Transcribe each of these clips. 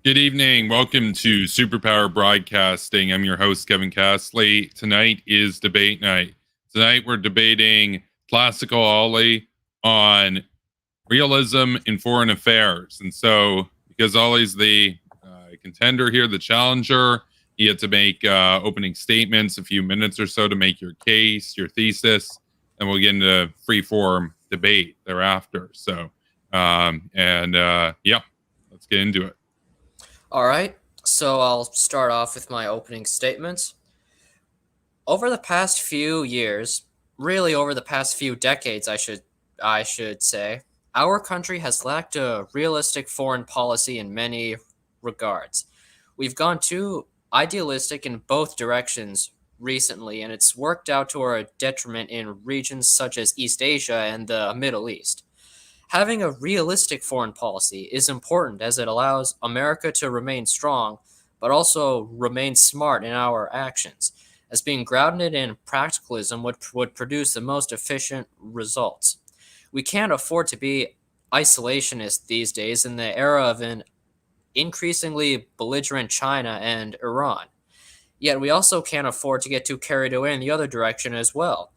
Good evening. Welcome to Superpower Broadcasting. I'm your host, Kevin Castley. Tonight is debate night. Tonight we're debating Classical Ollie on realism in foreign affairs. And so, because Ollie's the contender here, the challenger, you get to make opening statements, a few minutes or so to make your case, your thesis, and we'll get into free form debate thereafter. So, yeah, let's get into it. All right, so I'll start off with my opening statements. Over the past few years, really over the past few decades, I should say, our country has lacked a realistic foreign policy in many regards. We've gone too idealistic in both directions recently, and it's worked out to our detriment in regions such as East Asia and the Middle East. Having a realistic foreign policy is important as it allows America to remain strong, but also remain smart in our actions, as being grounded in practicalism would produce the most efficient results. We can't afford to be isolationist these days in the era of an increasingly belligerent China and Iran. Yet we also can't afford to get too carried away in the other direction as well.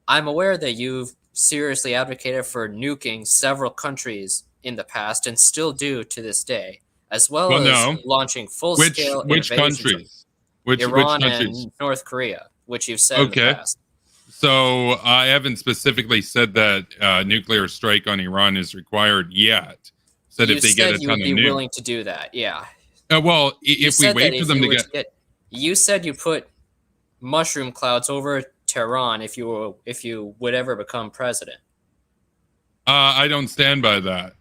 I'm aware that you've seriously advocated for nuking several countries in the past and still do to this day, as well as no. launching full-scale Which invasions countries? of Iran which countries? and North Korea, which you've said in the past. So I haven't specifically said that nuclear strike on Iran is required yet. Said You if they said get a you ton would of be nukes. willing to do that, yeah. Well, You if we said wait that for if them you to were get, you said you put mushroom clouds over Tehran if you would ever become president. I don't stand by that.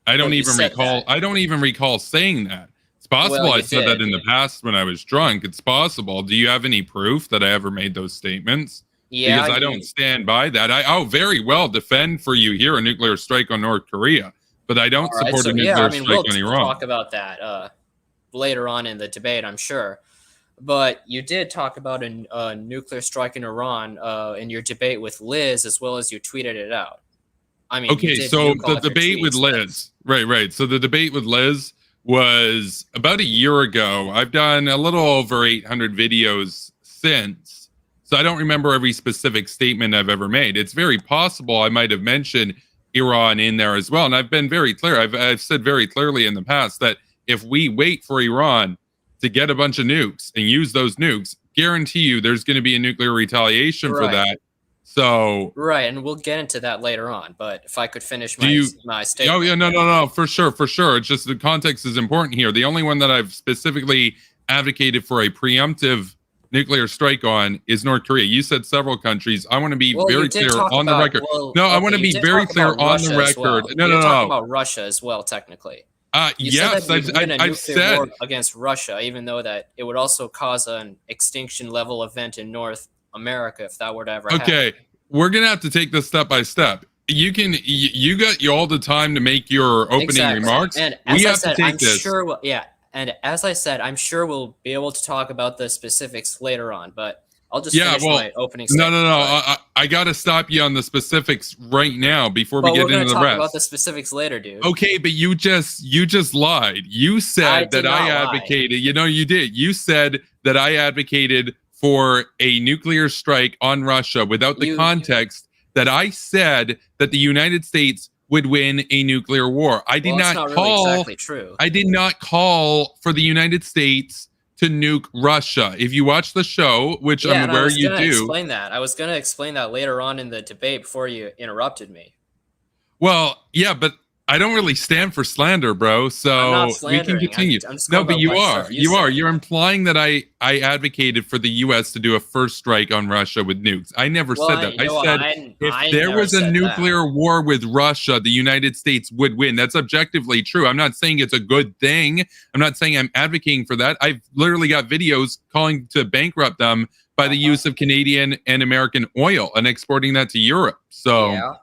I don't Well, you even said recall. that. I don't even recall saying that. It's possible Well, I you said that did. in the past when I was drunk. It's possible. Do you have any proof that I ever made those statements? Yeah, Because I don't stand by that. I very well defend for you here a nuclear strike on North Korea, but I don't all right, support so a yeah, nuclear strike on we'll Iran. talk about that later on in the debate, I'm sure. But you did talk about a nuclear strike in Iran in your debate with Liz, as well as you tweeted it out. I mean, Okay, so you the call it your debate with tweets, but- Liz, right. So the debate with Liz was about a year ago. I've done a little over 800 videos since, so I don't remember every specific statement I've ever made. It's very possible I might have mentioned Iran in there as well, and I've been very clear. I've said very clearly in the past that if we wait for Iran to get a bunch of nukes and use those nukes, guarantee you there's going to be a nuclear retaliation for that. So right, and we'll get into that later on. But if I could finish my statement. Oh yeah, no, for sure. It's just the context is important here. The only one that I've specifically advocated for a preemptive nuclear strike on is North Korea. You said several countries. I want to be very clear on the record. I want to be very clear on the record. No. Talking about Russia as well, technically. Yes, I've said war against Russia, even though that it would also cause an extinction level event in North America if that were to ever happen. Okay, we're gonna have to take this step by step. You got all the time to make your opening remarks. And as I said, I'm sure. And as I said, I'm sure we'll be able to talk about the specifics later on. But I'll just finish my opening statement. No. I got to stop you on the specifics right now before we get into the rest. We're going to talk about the specifics later, dude. Okay, but you just lied. You said that I advocated. You know, you did. You said that I advocated for a nuclear strike on Russia without the context that I said that the United States would win a nuclear war. I did not call. Really exactly true. I did not call for the United States to nuke Russia. If you watch the show, which I'm aware you do, I was going to explain that later on in the debate before you interrupted me. Well, yeah, but I don't really stand for slander, bro. So we can continue. No, but you are. You're implying that I advocated for the U.S. to do a first strike on Russia with nukes. I never said that. I said if there was a nuclear war with Russia, the United States would win. That's objectively true. I'm not saying it's a good thing. I'm not saying I'm advocating for that. I've literally got videos calling to bankrupt them by the use of Canadian and American oil and exporting that to Europe. So. Yeah.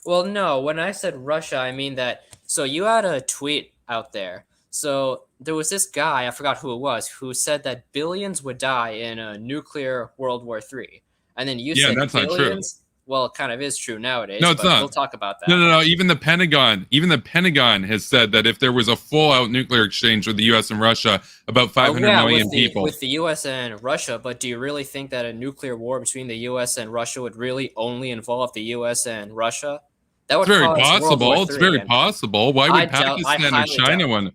Well, no, when I said Russia, I mean that, so you had a tweet out there. So there was this guy, I forgot who it was, who said that billions would die in a nuclear World War III. And then you said that's billions, well, it kind of is true nowadays. No, it's but not. We'll talk about that. No. Even the Pentagon has said that if there was a full-out nuclear exchange with the U.S. and Russia, about 500 million people. With the U.S. and Russia, but do you really think that a nuclear war between the U.S. and Russia would really only involve the U.S. and Russia? That would it's very possible. It's very possible. Why would Pakistan or China want it?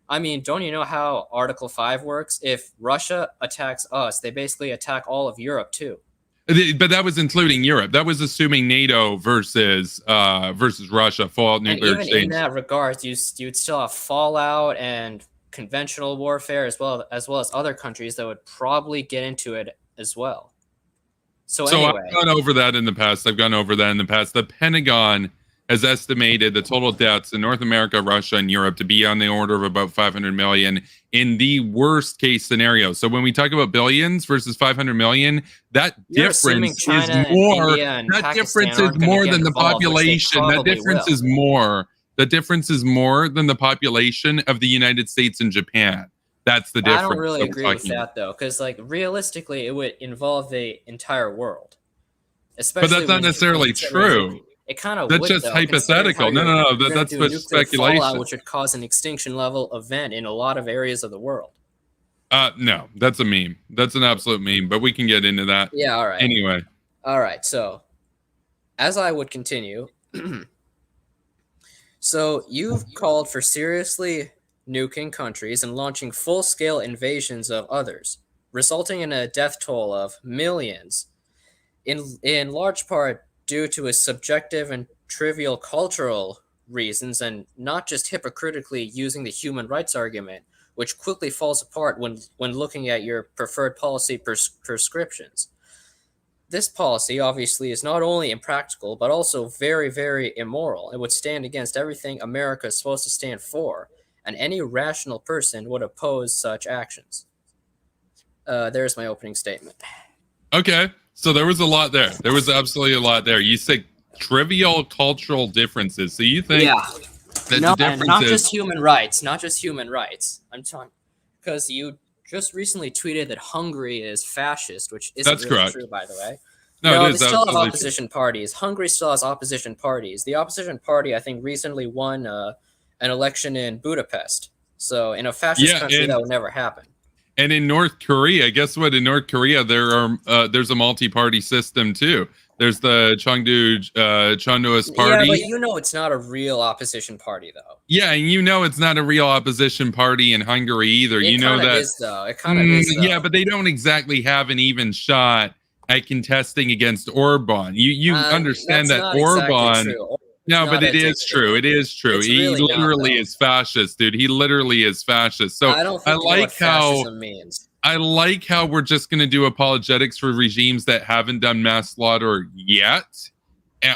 I mean, don't you know how Article 5 works? If Russia attacks us, they basically attack all of Europe too. But that was including Europe. That was assuming NATO versus Russia, fallout nuclear exchange. Even in that regard, you'd still have fallout and conventional warfare as well as other countries that would probably get into it as well. So anyway. I've gone over that in the past. The Pentagon has estimated the total deaths in North America, Russia, and Europe to be on the order of about 500 million in the worst case scenario. So when we talk about billions versus 500 million, that difference is more. That difference is more than the population. That difference is more. The difference is more than the population of the United States and Japan. That's the difference. I don't really agree with that though, because like realistically, it would involve the entire world. Especially, but that's not necessarily true. It kind of that's just hypothetical. No. That's what speculation. Fallout, which would cause an extinction level event in a lot of areas of the world. No, that's a meme. That's an absolute meme. But we can get into that. Yeah. All right. Anyway. All right. So, as I would continue, so you've called for seriously nuking countries and launching full-scale invasions of others, resulting in a death toll of millions, in large part due to a subjective and trivial cultural reasons, and not just hypocritically using the human rights argument, which quickly falls apart when looking at your preferred policy prescriptions. This policy obviously is not only impractical, but also very, very immoral. It would stand against everything America is supposed to stand for, and any rational person would oppose such actions. There's my opening statement. Okay. So there was a lot there. There was absolutely a lot there. You said trivial cultural differences. So you think that the differences... Not just human rights. Not just human rights. I'm talking... Because you just recently tweeted that Hungary is fascist, which isn't really true, by the way. No, they still have opposition parties. Hungary still has opposition parties. The opposition party, I think, recently won an election in Budapest. So in a fascist country, that would never happen. And in North Korea, guess what? In North Korea, there's a multi-party system too. There's the Chondoist party. Yeah, but you know it's not a real opposition party, though. Yeah, and you know it's not a real opposition party in Hungary either. You know that. It kind of is, though. Yeah, but they don't exactly have an even shot at contesting against Orban. You understand that Orban. Exactly no, but it is true. It is true. He literally is fascist, dude. He literally is fascist. So I like how means. I like how we're just going to do apologetics for regimes that haven't done mass slaughter yet,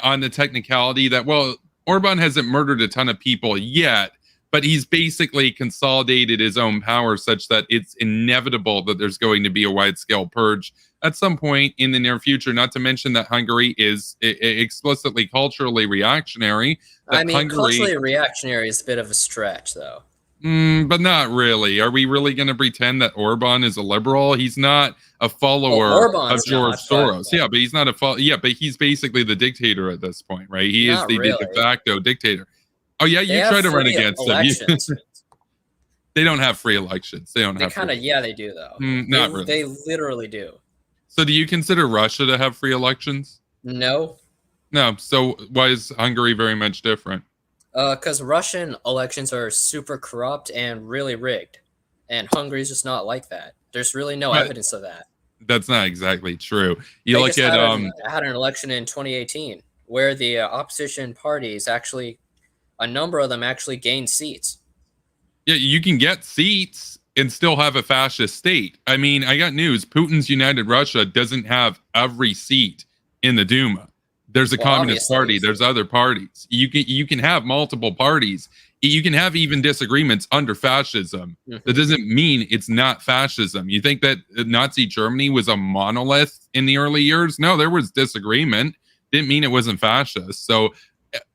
on the technicality that, well, Orban hasn't murdered a ton of people yet, but he's basically consolidated his own power such that it's inevitable that there's going to be a wide-scale purge at some point in the near future, not to mention that Hungary is explicitly culturally reactionary. Culturally reactionary is a bit of a stretch, though. But not really. Are we really going to pretend that Orban is a liberal? He's not a follower of George Soros. Yeah, but he's not but he's basically the dictator at this point, right? He is the de facto dictator. Oh, yeah, you try to run against him. They don't have free elections. They do, though. Not really. They literally do. So do you consider Russia to have free elections? No. No. So why is Hungary very much different? Because Russian elections are super corrupt and really rigged. And Hungary's just not like that. There's really no evidence of that. That's not exactly true. They had an election in 2018 where the opposition parties a number of them actually gained seats. Yeah, you can get seats and still have a fascist state. I mean, I got news. Putin's United Russia doesn't have every seat in the Duma. There's a communist party. There's other parties. You can have multiple parties. You can have even disagreements under fascism. Mm-hmm. That doesn't mean it's not fascism. You think that Nazi Germany was a monolith in the early years? No, there was disagreement. Didn't mean it wasn't fascist. So,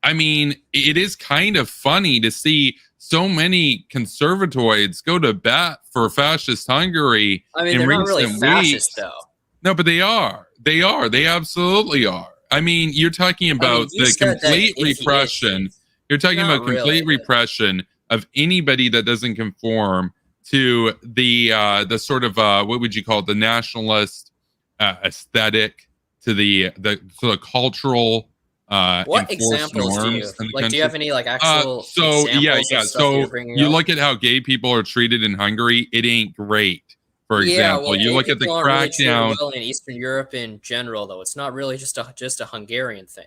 I mean, it is kind of funny to see so many conservatoids go to bat for fascist Hungary. I mean, they're not really fascist, though. No, but they are. They absolutely are. I mean, you're talking about the complete repression. You're talking about complete repression of anybody that doesn't conform to the sort of what would you call it, the nationalist aesthetic, to the sort of cultural what examples do you like? Do you have any like actual so you look at how gay people are treated in Hungary. It ain't great. For example, well, you look at the crackdown really well in Eastern Europe in general, though. It's not really just a Hungarian thing.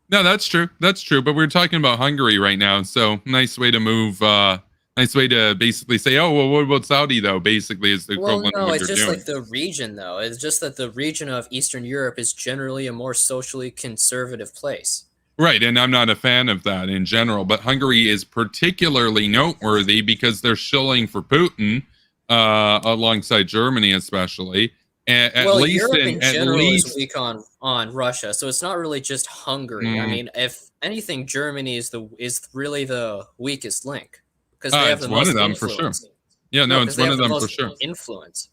No, that's true. That's true. But we're talking about Hungary right now, so nice way to move. Nice way to basically say, oh, well, what about Saudi, though? Basically, is the equivalent of what you're doing. It's just like the region, though. It's just that the region of Eastern Europe is generally a more socially conservative place. Right, and I'm not a fan of that in general. But Hungary is particularly noteworthy because they're shilling for Putin, alongside Germany, especially. Europe in general is weak on Russia, so it's not really just Hungary. I mean, if anything, Germany is really the weakest link. Because they have the most influence. For sure. Yeah, no, it's one of them for sure. Influence.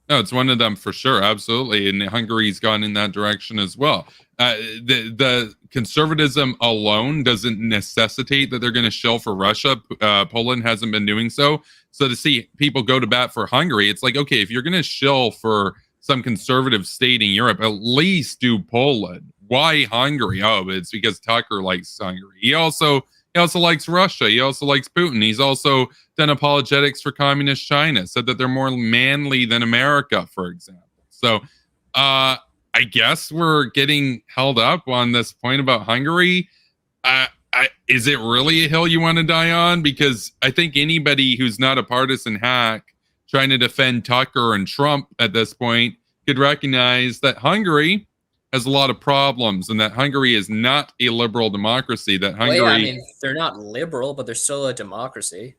No, it's one of them for sure, absolutely. And Hungary's gone in that direction as well. The conservatism alone doesn't necessitate that they're going to shill for Russia. Poland hasn't been doing so. So to see people go to bat for Hungary, it's like, okay, if you're going to shill for some conservative state in Europe, at least do Poland. Why Hungary? Oh, it's because Tucker likes Hungary. He also likes Russia. He also likes Putin. He's also done apologetics for communist China, said that they're more manly than America, for example. So I guess we're getting held up on this point about Hungary. Is it really a hill you want to die on? Because I think anybody who's not a partisan hack trying to defend Tucker and Trump at this point could recognize that Hungary has a lot of problems, and that Hungary is not a liberal democracy. That Hungary, I mean, they're not liberal, but they're still a democracy.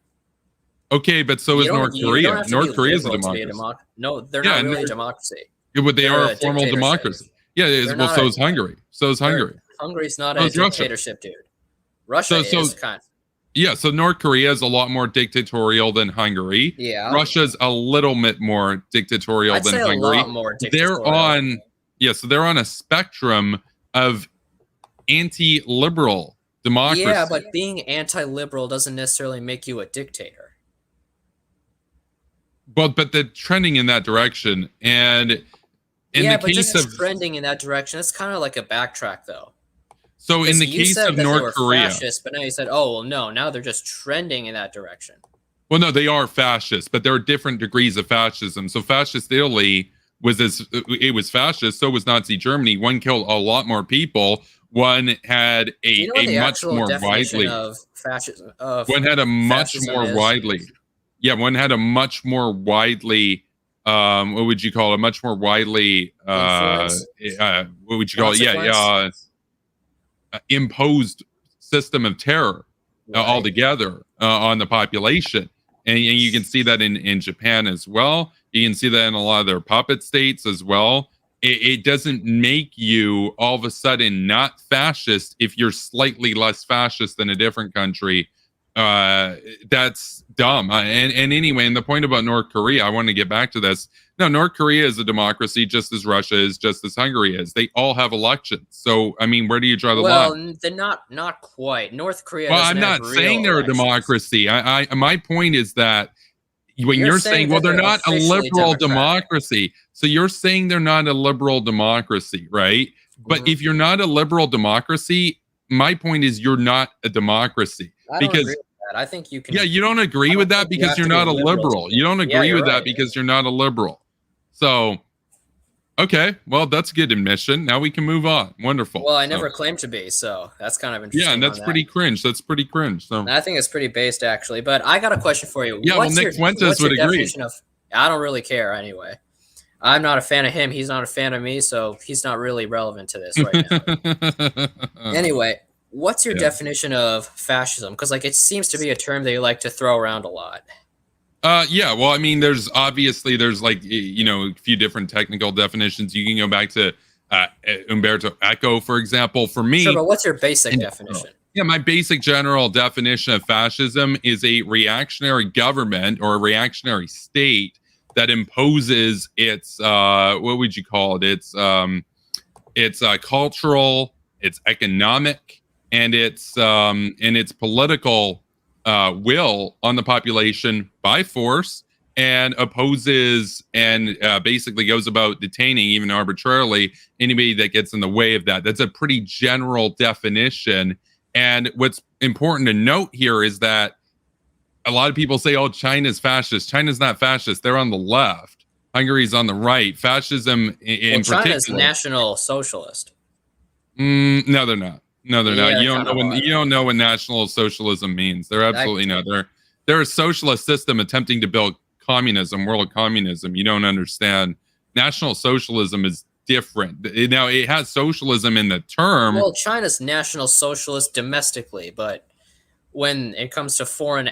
Okay, but so is North Korea. North Korea is a democracy. No, they're not really a democracy. Yeah, but they are a formal democracy. Yeah, so is Hungary. So is Hungary. Hungary's not a dictatorship, dude. Russia is kind of. Yeah, so North Korea is a lot more dictatorial than Hungary. Yeah. Russia's a little bit more dictatorial than Hungary. A lot more dictatorial. They're on a spectrum of anti-liberal democracy. Yeah, but being anti-liberal doesn't necessarily make you a dictator. But they're trending in that direction, and trending in that direction, it's kind of like a backtrack, though. So in the case of North Korea, fascist, but now you said, oh well, no, now they're just trending in that direction. Well, no, they are fascist, but there are different degrees of fascism. So fascist Italy was fascist, so was Nazi Germany. One killed a lot more people. One had a much more widely of fascism. One had a much more widely. Yeah, one had a much more widely. What would you call it? Much more widely. What would you call it? Yeah. Imposed system of terror altogether on the population, and you can see that in Japan as well. You can see that in a lot of their puppet states as well. It doesn't make you all of a sudden not fascist if you're slightly less fascist than a different country. That's dumb. And anyway, and the point about North Korea, I want to get back to this. No, North Korea is a democracy just as Russia is, just as Hungary is. They all have elections. So, I mean, where do you draw the line? Well, they're not quite. North Korea. Well, I'm not saying they're a democracy. My point is that when you're saying, well, they're not a liberal democracy. So you're saying they're not a liberal democracy, right? But if you're not a liberal democracy, my point is you're not a democracy. I think you can. Yeah, you don't agree with that because you're not a liberal. You don't agree with that because you're not a liberal. So, okay, well, that's a good admission. Now we can move on. Wonderful. Well, I never claimed to be, so that's kind of interesting. Yeah, and that's pretty cringe. That's pretty cringe. So I think it's pretty based, actually. But I got a question for you. Yeah, Nick Fuentes would agree. I don't really care anyway. I'm not a fan of him. He's not a fan of me, so he's not really relevant to this right now. Anyway, what's your definition of fascism? Because it seems to be a term that you like to throw around a lot. Yeah, well, I mean, there's a few different technical definitions. You can go back to Umberto Eco, for example. For me, sure, but what's your basic definition? Yeah, my basic general definition of fascism is a reactionary government or a reactionary state that imposes its what would you call it? Its it's cultural, it's economic, and it's political will on the population by force, and opposes and basically goes about detaining, even arbitrarily, anybody that gets in the way of that. That's a pretty general definition. And what's important to note here is that a lot of people say, oh, China's fascist. China's not fascist. They're on the left. Hungary's on the right. Fascism in particular. China's National Socialist. No, they're not. No, they're not. You don't know what National Socialism means. They're absolutely not. They're a socialist system attempting to build communism, world communism. You don't understand. National Socialism is different. Now, it has socialism in the term. Well, China's National Socialist domestically, but when it comes to foreign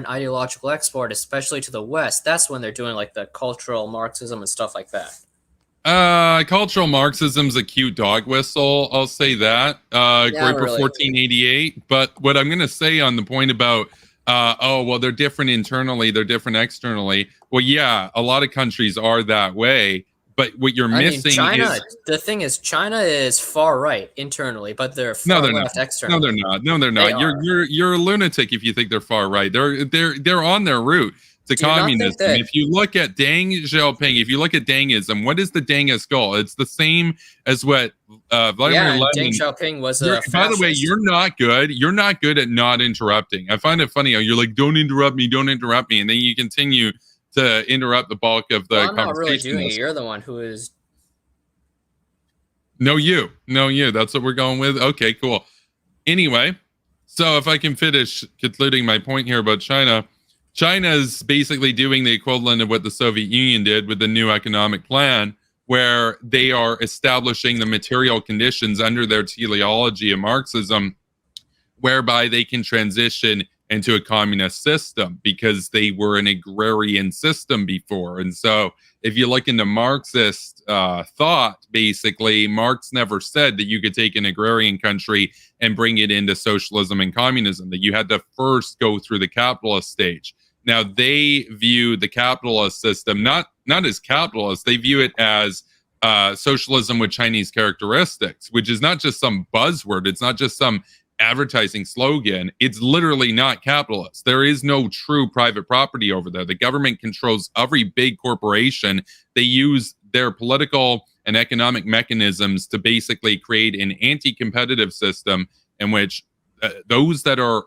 ideological export, especially to the West, that's when they're doing like the cultural Marxism and stuff like that. Cultural Marxism's a cute dog whistle. I'll say that. Graeber 1488. But what I'm going to say on the point about, they're different internally, they're different externally. Well, yeah, a lot of countries are that way. But what you're missing is... The thing is, China is far right internally, but they're far left externally. No, they're not. No, they're not. You're a lunatic if you think they're far right. They're on their route to communism. If you look at Deng Xiaoping, if you look at Dengism, what is the Dengist goal? It's the same as what Vladimir Lenin... Deng Xiaoping was a fascist. By the way, you're not good. You're not good at not interrupting. I find it funny how you're like, don't interrupt me, and then you continue to interrupt the bulk of the conversation. I'm not really doing it. You're the one who is... No, you. That's what we're going with? Okay, cool. Anyway, so if I can finish concluding my point here about China, China's basically doing the equivalent of what the Soviet Union did with the new economic plan, where they are establishing the material conditions under their teleology of Marxism, whereby they can transition into a communist system, because they were an agrarian system before. And so if you look into Marxist thought, basically, Marx never said that you could take an agrarian country and bring it into socialism and communism, that you had to first go through the capitalist stage. Now, they view the capitalist system not as capitalist, they view it as socialism with Chinese characteristics, which is not just some buzzword, it's not just some advertising slogan. It's literally not capitalist. There is no true private property over there. The government controls every big corporation. They use their political and economic mechanisms to basically create an anti-competitive system in which those that are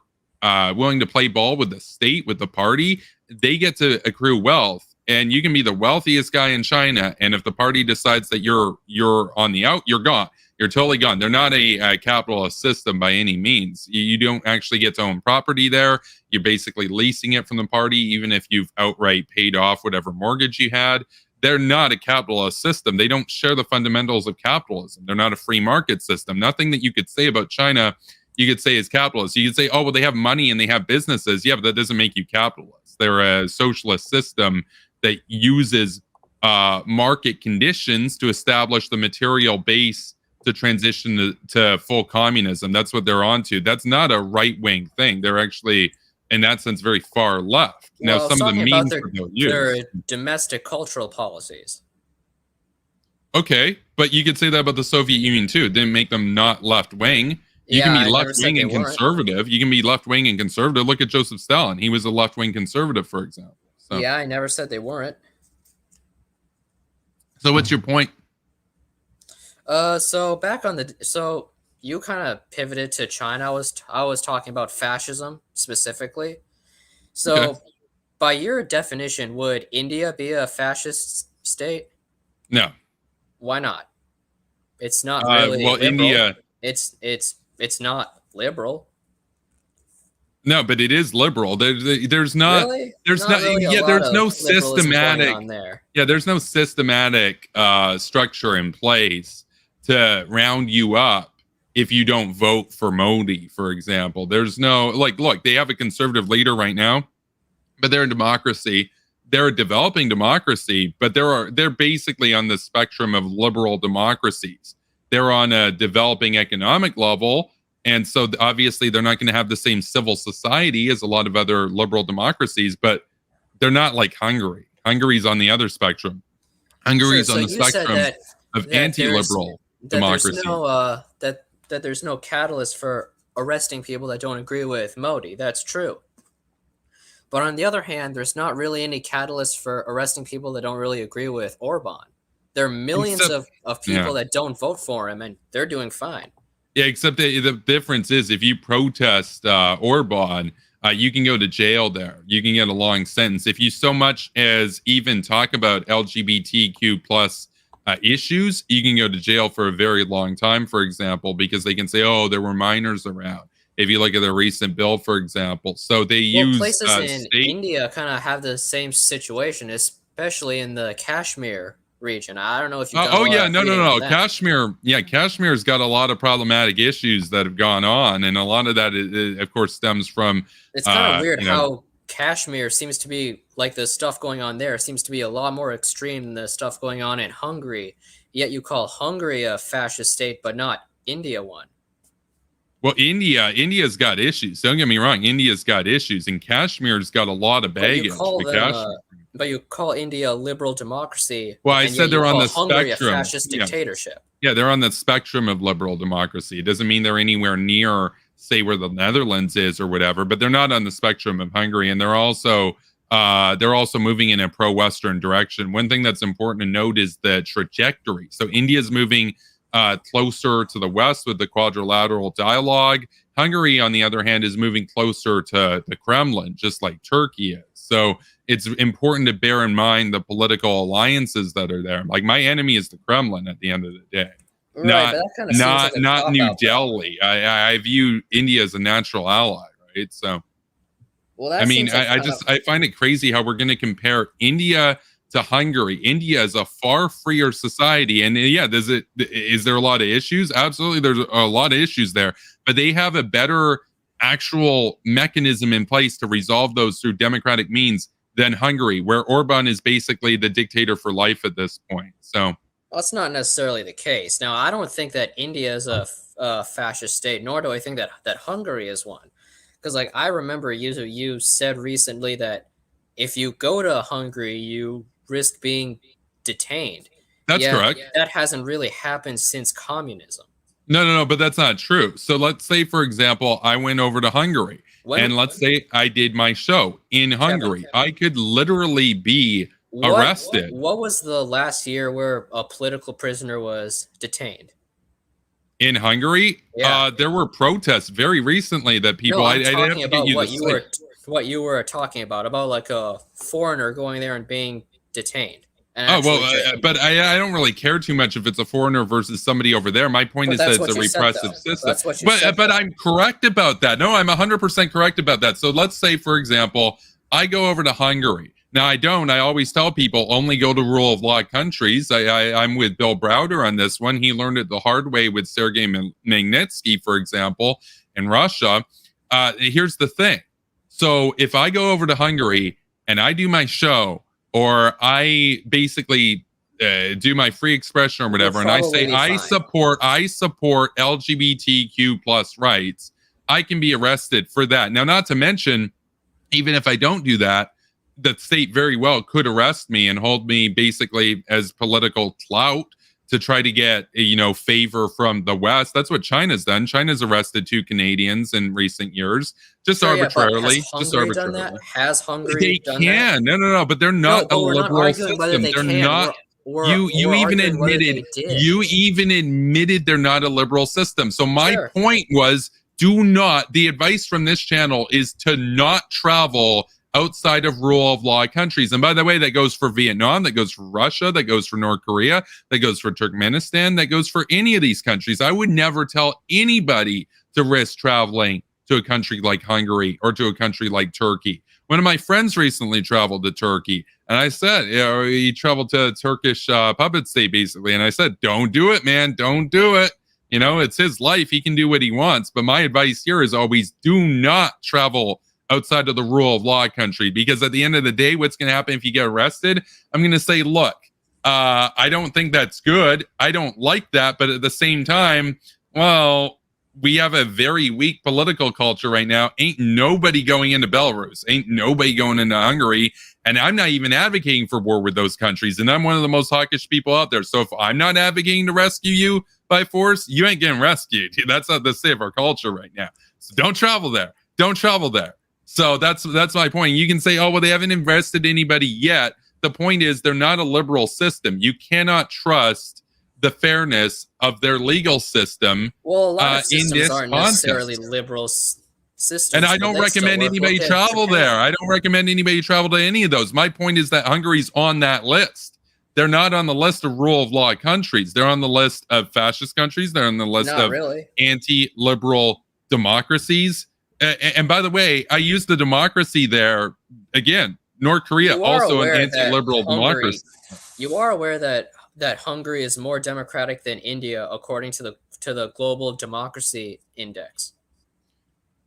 willing to play ball with the state, with the party, they get to accrue wealth. And you can be the wealthiest guy in China, and if the party decides that you're on the out, you're gone. You're totally gone. They're not a capitalist system by any means. You don't actually get to own property there. You're basically leasing it from the party, even if you've outright paid off whatever mortgage you had. They're not a capitalist system. They don't share the fundamentals of capitalism. They're not a free market system. Nothing that you could say about China you could say is capitalist. You could say, oh, well, they have money and they have businesses. Yeah, but that doesn't make you capitalist. They're a socialist system that uses market conditions to establish the material base to transition to full communism. That's what they're onto. That's not a right-wing thing. They're actually, in that sense, very far left. Well, now, some of the means their domestic cultural policies. Okay, but you could say that about the Soviet Union too. It didn't make them not left-wing. You can be left-wing and conservative. You can be left-wing and conservative. Look at Joseph Stalin. He was a left-wing conservative, for example. So. Yeah, I never said they weren't. So what's your point? So you kind of pivoted to China. I was talking about fascism specifically. So okay. By your definition, would India be a fascist state? No. Why not? It's not really well, liberal. India. It's not liberal. No, but it is liberal. There's not. Really? There's not. Really there's no systematic. Yeah, there's no systematic structure in place to round you up if you don't vote for Modi, for example. There's no look. They have a conservative leader right now, but they're a democracy. They're a developing democracy, but they're basically on the spectrum of liberal democracies. They're on a developing economic level. And so obviously they're not going to have the same civil society as a lot of other liberal democracies, but they're not like Hungary. Hungary's on the other spectrum. Hungary's on the spectrum. of anti-liberal democracy. That there's no catalyst for arresting people that don't agree with Modi. That's true. But on the other hand, there's not really any catalyst for arresting people that don't really agree with Orban. There are millions of people that don't vote for him, and they're doing fine. Yeah, except the difference is if you protest Orban, you can go to jail there. You can get a long sentence. If you so much as even talk about LGBTQ plus issues, you can go to jail for a very long time, for example, because they can say, oh, there were minors around. If you look at the recent bill, for example. So they use places in India kind of have the same situation, especially in the Kashmir region. I don't know if you've no. Kashmir's got a lot of problematic issues that have gone on, and a lot of that, of course, stems from. It's kind of weird how Kashmir seems to be like the stuff going on there seems to be a lot more extreme than the stuff going on in Hungary. Yet you call Hungary a fascist state, but not India one. Well, India's got issues. Don't get me wrong. India's got issues, and Kashmir's got a lot of baggage. But you call India a liberal democracy. Well, I said they're on the Hungary spectrum. A fascist dictatorship. Yeah, they're on the spectrum of liberal democracy. It doesn't mean they're anywhere near, say, where the Netherlands is or whatever, but they're not on the spectrum of Hungary, and they're also moving in a pro-Western direction. One thing that's important to note is the trajectory. So India's moving closer to the West with the quadrilateral dialogue. Hungary, on the other hand, is moving closer to the Kremlin, just like Turkey is. So it's important to bear in mind the political alliances that are there. Like, my enemy is the Kremlin at the end of the day. Right, not New Delhi. I view India as a natural ally, right? So, I mean, I find it crazy how we're going to compare India to Hungary. India is a far freer society, and is there a lot of issues? Absolutely, there's a lot of issues there, but they have a better actual mechanism in place to resolve those through democratic means than Hungary, where Orban is basically the dictator for life at this point. So, well, that's not necessarily the case. Now, I don't think that India is a fascist state, nor do I think that Hungary is one, because like I remember you said recently that if you go to Hungary, you risk being detained. That's correct. That hasn't really happened since communism. No, but that's not true. So let's say, for example, I went over to Hungary, and let's say I did my show in Hungary. I could literally be arrested. What was the last year where a political prisoner was detained? In Hungary? Yeah. There were protests very recently that people... No, I'm talking about what you were talking about like a foreigner going there and being detained. But I don't really care too much if it's a foreigner versus somebody over there. My point is that it's a repressive system. That's what you said, but I'm correct about that. No, I'm 100% correct about that. So let's say, for example, I go over to Hungary. Now, I always tell people only go to rule of law countries. I'm with Bill Browder on this one. He learned it the hard way with Sergei Magnitsky, for example, in Russia. Here's the thing. So if I go over to Hungary and I do my show, or I basically do my free expression or whatever, and I say I support LGBTQ plus rights, I can be arrested for that. Now, not to mention, even if I don't do that, the state very well could arrest me and hold me basically as political clout to try to get favor from the West. That's what China's done. China's arrested 2 Canadians in recent years, just arbitrarily. Has Hungary done that? No, but they're not a liberal system. They're not. You even admitted they're not a liberal system. So my point was, the advice from this channel is to not travel outside of rule of law countries. And by the way, that goes for Vietnam, that goes for Russia, that goes for North Korea, that goes for Turkmenistan, that goes for any of these countries. I would never tell anybody to risk traveling to a country like Hungary or to a country like Turkey. One of my friends recently traveled to Turkey, and I said, he traveled to a Turkish puppet state, basically. And I said, don't do it, man. Don't do it. It's his life. He can do what he wants. But my advice here is always do not travel outside of the rule of law country, because at the end of the day, what's going to happen if you get arrested? I'm going to say, look, I don't think that's good. I don't like that. But at the same time, well, we have a very weak political culture right now. Ain't nobody going into Belarus. Ain't nobody going into Hungary. And I'm not even advocating for war with those countries. And I'm one of the most hawkish people out there. So if I'm not advocating to rescue you by force, you ain't getting rescued. That's not the state of our culture right now. So don't travel there. Don't travel there. So that's my point. You can say, oh, well, they haven't invested anybody yet. The point is they're not a liberal system. You cannot trust the fairness of their legal system. Well, a lot of systems aren't necessarily liberal systems. And I don't recommend anybody travel there. I don't recommend anybody travel to any of those. My point is that Hungary's on that list. They're not on the list of rule of law countries. They're on the list of fascist countries. They're on the list of anti-liberal democracies. And by the way, I use the democracy there again. North Korea also an anti-liberal democracy. You are aware that Hungary is more democratic than India, according to the Global Democracy Index.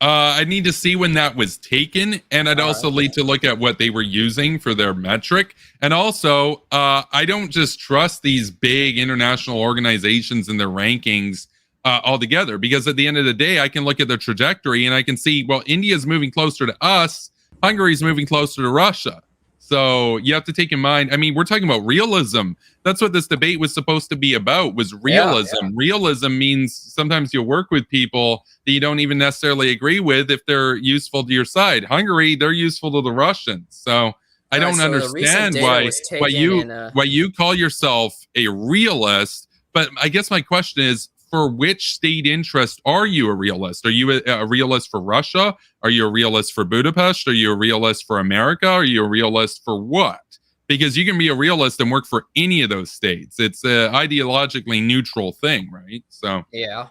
I need to see when that was taken, and I'd also need to look at what they were using for their metric. And also, I don't just trust these big international organizations and their rankings altogether, because at the end of the day, I can look at their trajectory and I can see, well, India's moving closer to us, Hungary's moving closer to Russia. So you have to take in mind, I mean, we're talking about realism. That's what this debate was supposed to be about, was realism. Yeah. Realism means sometimes you'll work with people that you don't even necessarily agree with if they're useful to your side. Hungary, they're useful to the Russians. So I don't understand why you call yourself a realist. But I guess my question is, for which state interest are you a realist? Are you a realist for Russia? Are you a realist for Budapest? Are you a realist for America? Are you a realist for what? Because you can be a realist and work for any of those states. It's an ideologically neutral thing, right? So yeah.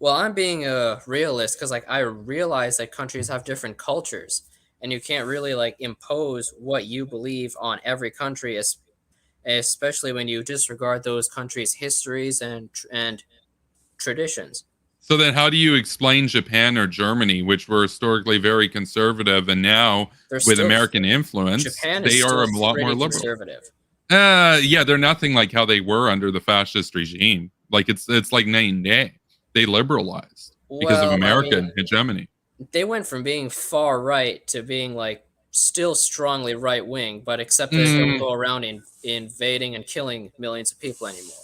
Well, I'm being a realist because I realize that countries have different cultures, and you can't really impose what you believe on every country, especially when you disregard those countries' histories and traditions. So then how do you explain Japan or Germany, which were historically very conservative, and now with American influence, they are a lot more liberal? Conservative. Yeah, they're nothing like how they were under the fascist regime. Like it's like night and day. They liberalized because of American hegemony. They went from being far right to being still strongly right wing, but except they don't go around invading and killing millions of people anymore.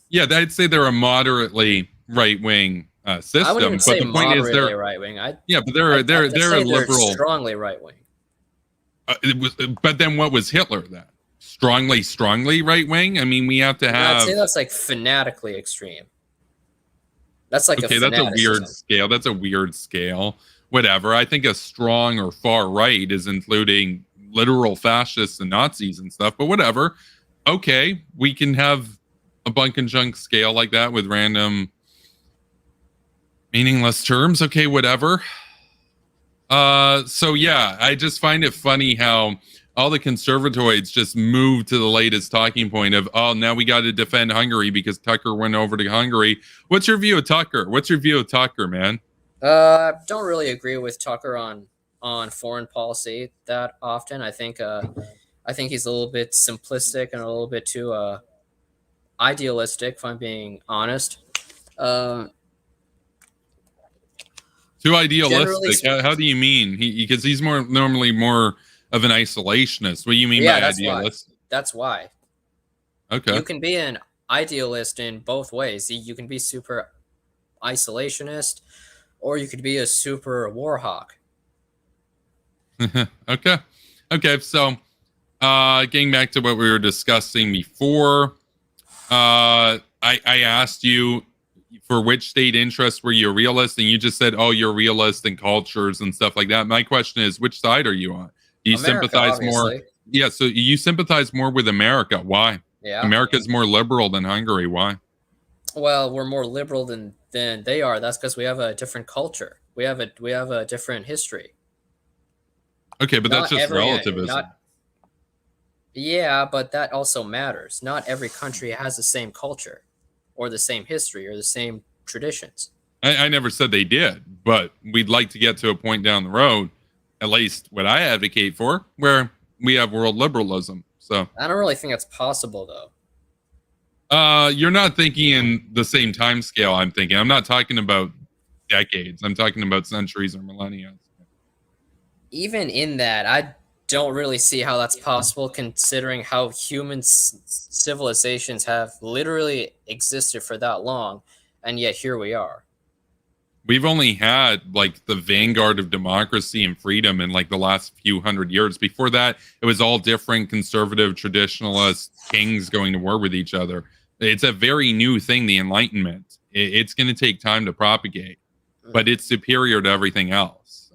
Yeah, I'd say they're a moderately right wing system. I wouldn't say the point is they're right wing. Yeah, but they're a liberal, strongly right wing. But then what was Hitler then? Strongly right wing? I mean, we have to have. I'd say that's fanatically extreme. That's that's a weird scale. That's a weird scale. Whatever. I think a strong or far right is including literal fascists and Nazis and stuff, but whatever. Okay, we can have a bunk and junk scale like that with random meaningless terms. Okay, whatever. So yeah, I just find it funny how all the conservatoids just move to the latest talking point of, oh, now we got to defend Hungary because Tucker went over to Hungary. What's your view of Tucker? What's your view of Tucker, man? Don't really agree with Tucker on foreign policy that often. I think he's a little bit simplistic and a little bit too idealistic, if I'm being honest. Too idealistic? How do you mean? Because he's normally more of an isolationist. What do you mean by idealist? That's why. Okay. You can be an idealist in both ways. You can be super isolationist, or you could be a super war hawk. Okay. So, getting back to what we were discussing before, I asked you for which state interest were you a realist, and you just said, oh, you're a realist in cultures and stuff like that. My question is, which side are you on? Do you sympathize more? Yeah, so you sympathize more with America. Why? Yeah. America's more liberal than Hungary. Why? Well, we're more liberal than they are. That's because we have a different culture. We have a different history. Okay, but that's just relativism. Yeah, but that also matters. Not every country has the same culture or the same history or the same traditions. I never said they did, but we'd like to get to a point down the road, at least what I advocate for, where we have world liberalism. So I don't really think that's possible, though. You're not thinking in the same time scale I'm thinking. I'm not talking about decades. I'm talking about centuries or millennia. Even in that, I don't really see how that's possible, considering how human civilizations have literally existed for that long, and yet here we are. We've only had like the vanguard of democracy and freedom in like the last few hundred years. Before that, it was all different conservative traditionalist kings going to war with each other. It's a very new thing, the Enlightenment. It's going to take time to propagate, but it's superior to everything else.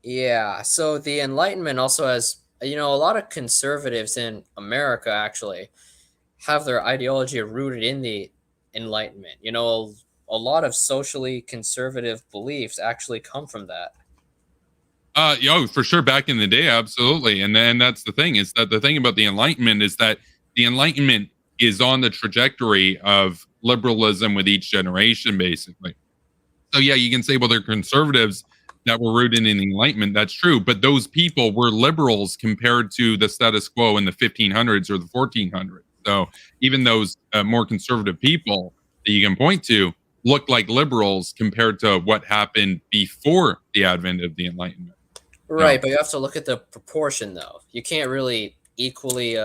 Yeah, so the Enlightenment also has, a lot of conservatives in America actually have their ideology rooted in the Enlightenment. A lot of socially conservative beliefs actually come from that. For sure. Back in the day, absolutely. And then that's the thing, is that the thing about the Enlightenment is that the Enlightenment is on the trajectory of liberalism with each generation, basically. So yeah, you can say, well, they're conservatives that were rooted in the Enlightenment. That's true. But those people were liberals compared to the status quo in the 1500s or the 1400s. So even those more conservative people that you can point to look like liberals compared to what happened before the advent of the Enlightenment. Right, but you have to look at the proportion, though. You can't really equally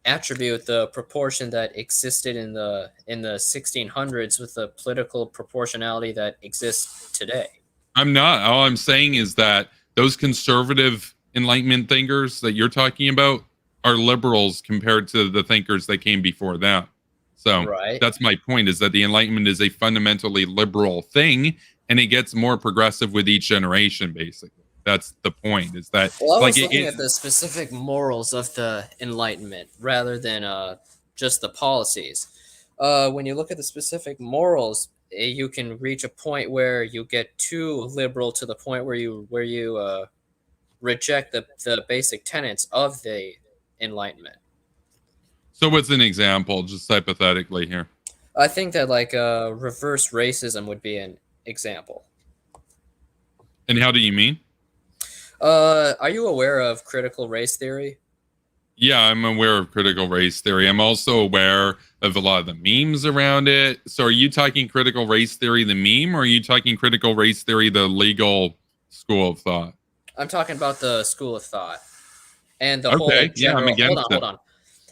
attribute the proportion that existed in the 1600s with the political proportionality that exists today. I'm not. All I'm saying is that those conservative Enlightenment thinkers that you're talking about are liberals compared to the thinkers that came before them. So that's my point, is that the Enlightenment is a fundamentally liberal thing, and it gets more progressive with each generation, basically. That's the point, is that... Well, I was looking at the specific morals of the Enlightenment rather than just the policies. When you look at the specific morals, you can reach a point where you get too liberal to the point where you reject the basic tenets of the Enlightenment. So what's an example, just hypothetically here? I think that reverse racism would be an example. And how do you mean? Are you aware of critical race theory? Yeah, I'm aware of critical race theory. I'm also aware of a lot of the memes around it. So are you talking critical race theory, the meme, or are you talking critical race theory, the legal school of thought? I'm talking about the school of thought. And the whole general, I'm against hold on.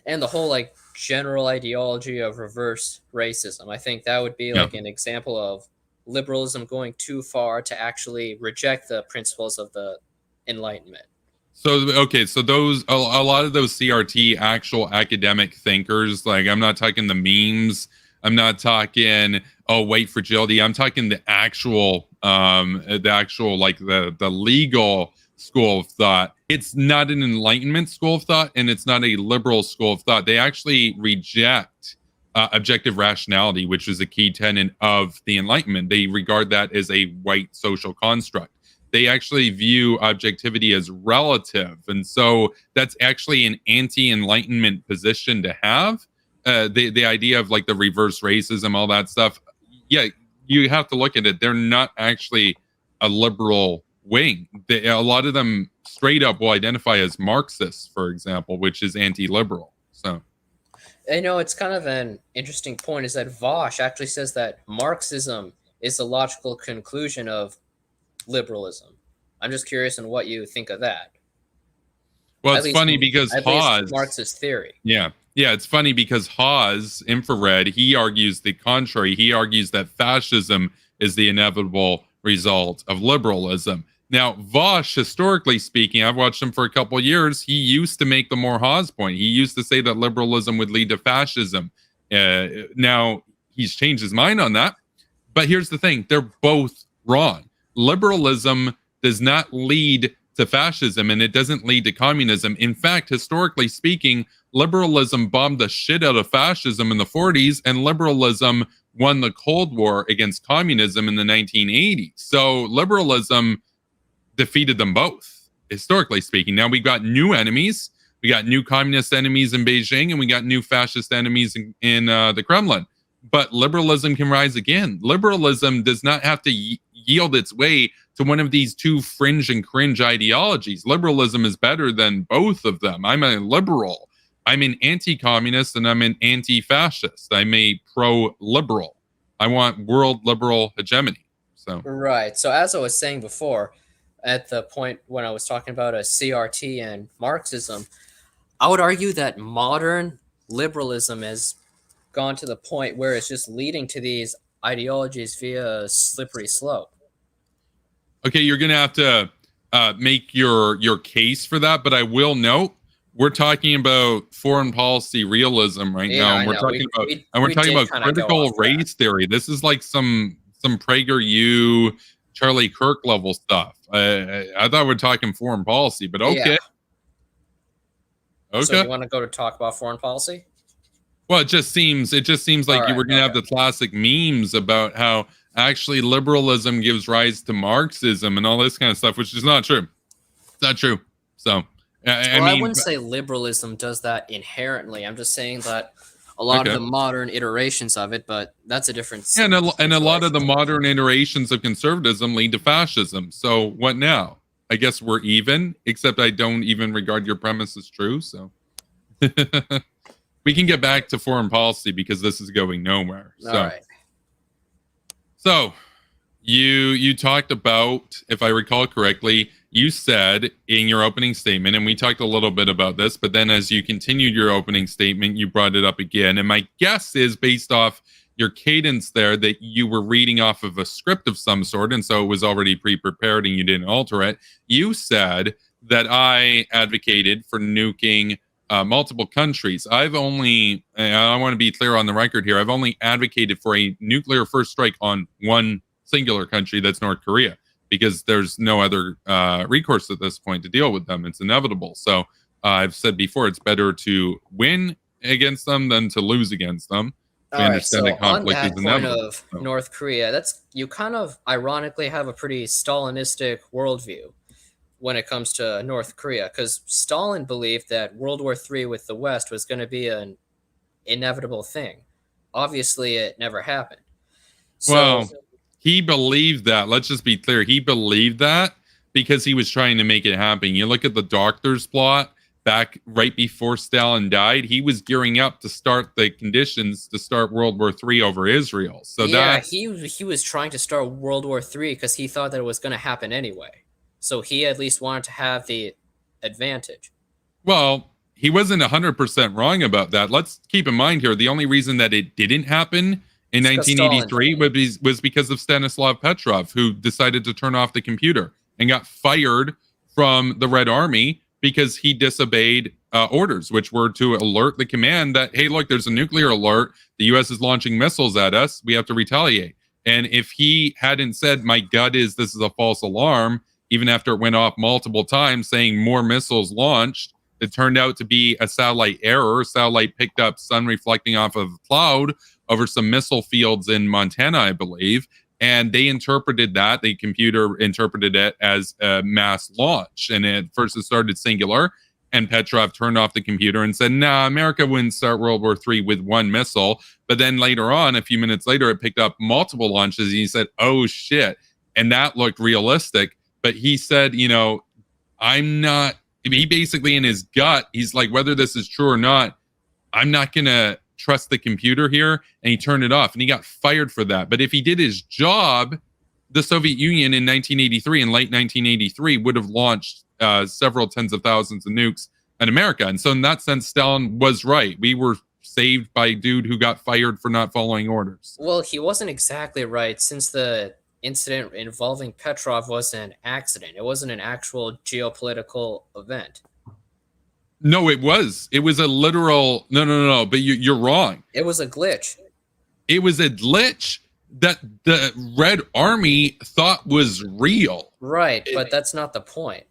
And the whole general ideology of reverse racism. I think that would be an example of liberalism going too far to actually reject the principles of the Enlightenment. So so those a lot of those CRT actual academic thinkers, like, I'm not talking the memes, I'm not talking white fragility, I'm talking the actual the legal school of thought. It's not an Enlightenment school of thought, and it's not a liberal school of thought. They actually reject objective rationality, which is a key tenet of the Enlightenment. They regard that as a white social construct. They actually view objectivity as relative. And so that's actually an anti-Enlightenment position to have. The idea of the reverse racism, all that stuff. Yeah, you have to look at it. They're not actually a liberal wing. A lot of them straight up will identify as Marxists, for example, which is anti-liberal. So, it's kind of an interesting point, is that Vosh actually says that Marxism is the logical conclusion of liberalism. I'm just curious on what you think of that. Well, it's funny because Hawes, Marxist theory. Yeah, it's funny because Hawes, infrared, he argues the contrary. He argues that fascism is the inevitable result of liberalism. Now, Vosh, historically speaking, I've watched him for a couple of years. He used to make the more Hawes point. He used to say that liberalism would lead to fascism. Now, he's changed his mind on that. But here's the thing. They're both wrong. Liberalism does not lead to fascism, and it doesn't lead to communism. In fact, historically speaking, liberalism bombed the shit out of fascism in the 40s, and liberalism won the Cold War against communism in the 1980s. So liberalism defeated them both, historically speaking. Now we got new enemies. We got new communist enemies in Beijing, and we got new fascist enemies in the Kremlin. But liberalism can rise again. Liberalism does not have to yield its way to one of these two fringe and cringe ideologies. Liberalism is better than both of them. I'm a liberal. I'm an anti-communist, and I'm an anti-fascist. I'm a pro-liberal. I want world liberal hegemony. So right. So as I was saying before, at the point when I was talking about a CRT and Marxism, I would argue that modern liberalism has gone to the point where it's just leading to these ideologies via a slippery slope. Okay, you're gonna have to make your case for that, but I will note we're talking about foreign policy realism right now, and we're talking about critical race theory. This is like some PragerU, Charlie Kirk level stuff. I thought we're talking foreign policy, but okay. Yeah. Okay. So you want to go to talk about foreign policy? Well, it just seems like you were going to have the classic memes about how actually liberalism gives rise to Marxism and all this kind of stuff, which is not true. It's not true. So, I wouldn't say liberalism does that inherently. I'm just saying that a lot of the modern iterations of it, but that's a different. Yeah, and a lot of the modern iterations of conservatism lead to fascism. So what now? I guess we're even, except I don't even regard your premise as true. So we can get back to foreign policy because this is going nowhere. So. All right. So you talked about, if I recall correctly, you said in your opening statement, and we talked a little bit about this, but then as you continued your opening statement, you brought it up again. And my guess is, based off your cadence there, that you were reading off of a script of some sort, and so it was already pre-prepared and you didn't alter it. You said that I advocated for nuking multiple countries. I want to be clear on the record here, I've only advocated for a nuclear first strike on one singular country, that's North Korea, because there's no other recourse at this point to deal with them. It's inevitable. So I've said before, it's better to win against them than to lose against them. We understand that conflict is inevitable. Of North Korea, you kind of ironically have a pretty Stalinistic worldview when it comes to North Korea, because Stalin believed that World War III with the West was going to be an inevitable thing. Obviously, it never happened. So, he believed that. Let's just be clear. He believed that because he was trying to make it happen. You look at the Doctor's plot back right before Stalin died. He was gearing up to start the conditions to start World War III over Israel. So yeah, he was trying to start World War III because he thought that it was going to happen anyway. So he at least wanted to have the advantage. Well, he wasn't 100% wrong about that. Let's keep in mind here, the only reason that it didn't happen in 1983 was because of Stanislav Petrov, who decided to turn off the computer and got fired from the Red Army because he disobeyed orders, which were to alert the command that, hey, look, there's a nuclear alert. The U.S. is launching missiles at us. We have to retaliate. And if he hadn't said, my gut is this is a false alarm, even after it went off multiple times saying more missiles launched, it turned out to be a satellite error. Satellite picked up sun reflecting off of a cloud over some missile fields in Montana, I believe. And they interpreted that, the computer interpreted it as a mass launch. And at first it started singular, and Petrov turned off the computer and said, nah, America wouldn't start World War III with one missile. But then later on, a few minutes later, it picked up multiple launches. And he said, oh, shit. And that looked realistic. But he said, he basically in his gut, he's like, whether this is true or not, I'm not going to trust the computer here. And he turned it off and he got fired for that. But if he did his job, the Soviet Union in 1983, in late 1983, would have launched several tens of thousands of nukes at America. And so in that sense, Stalin was right. We were saved by a dude who got fired for not following orders. Well, he wasn't exactly right, since the incident involving Petrov was an accident. It wasn't an actual geopolitical event. No, it was. It was a literal... No. But you're wrong. It was a glitch. It was a glitch that the Red Army thought was real. Right, but that's not the point.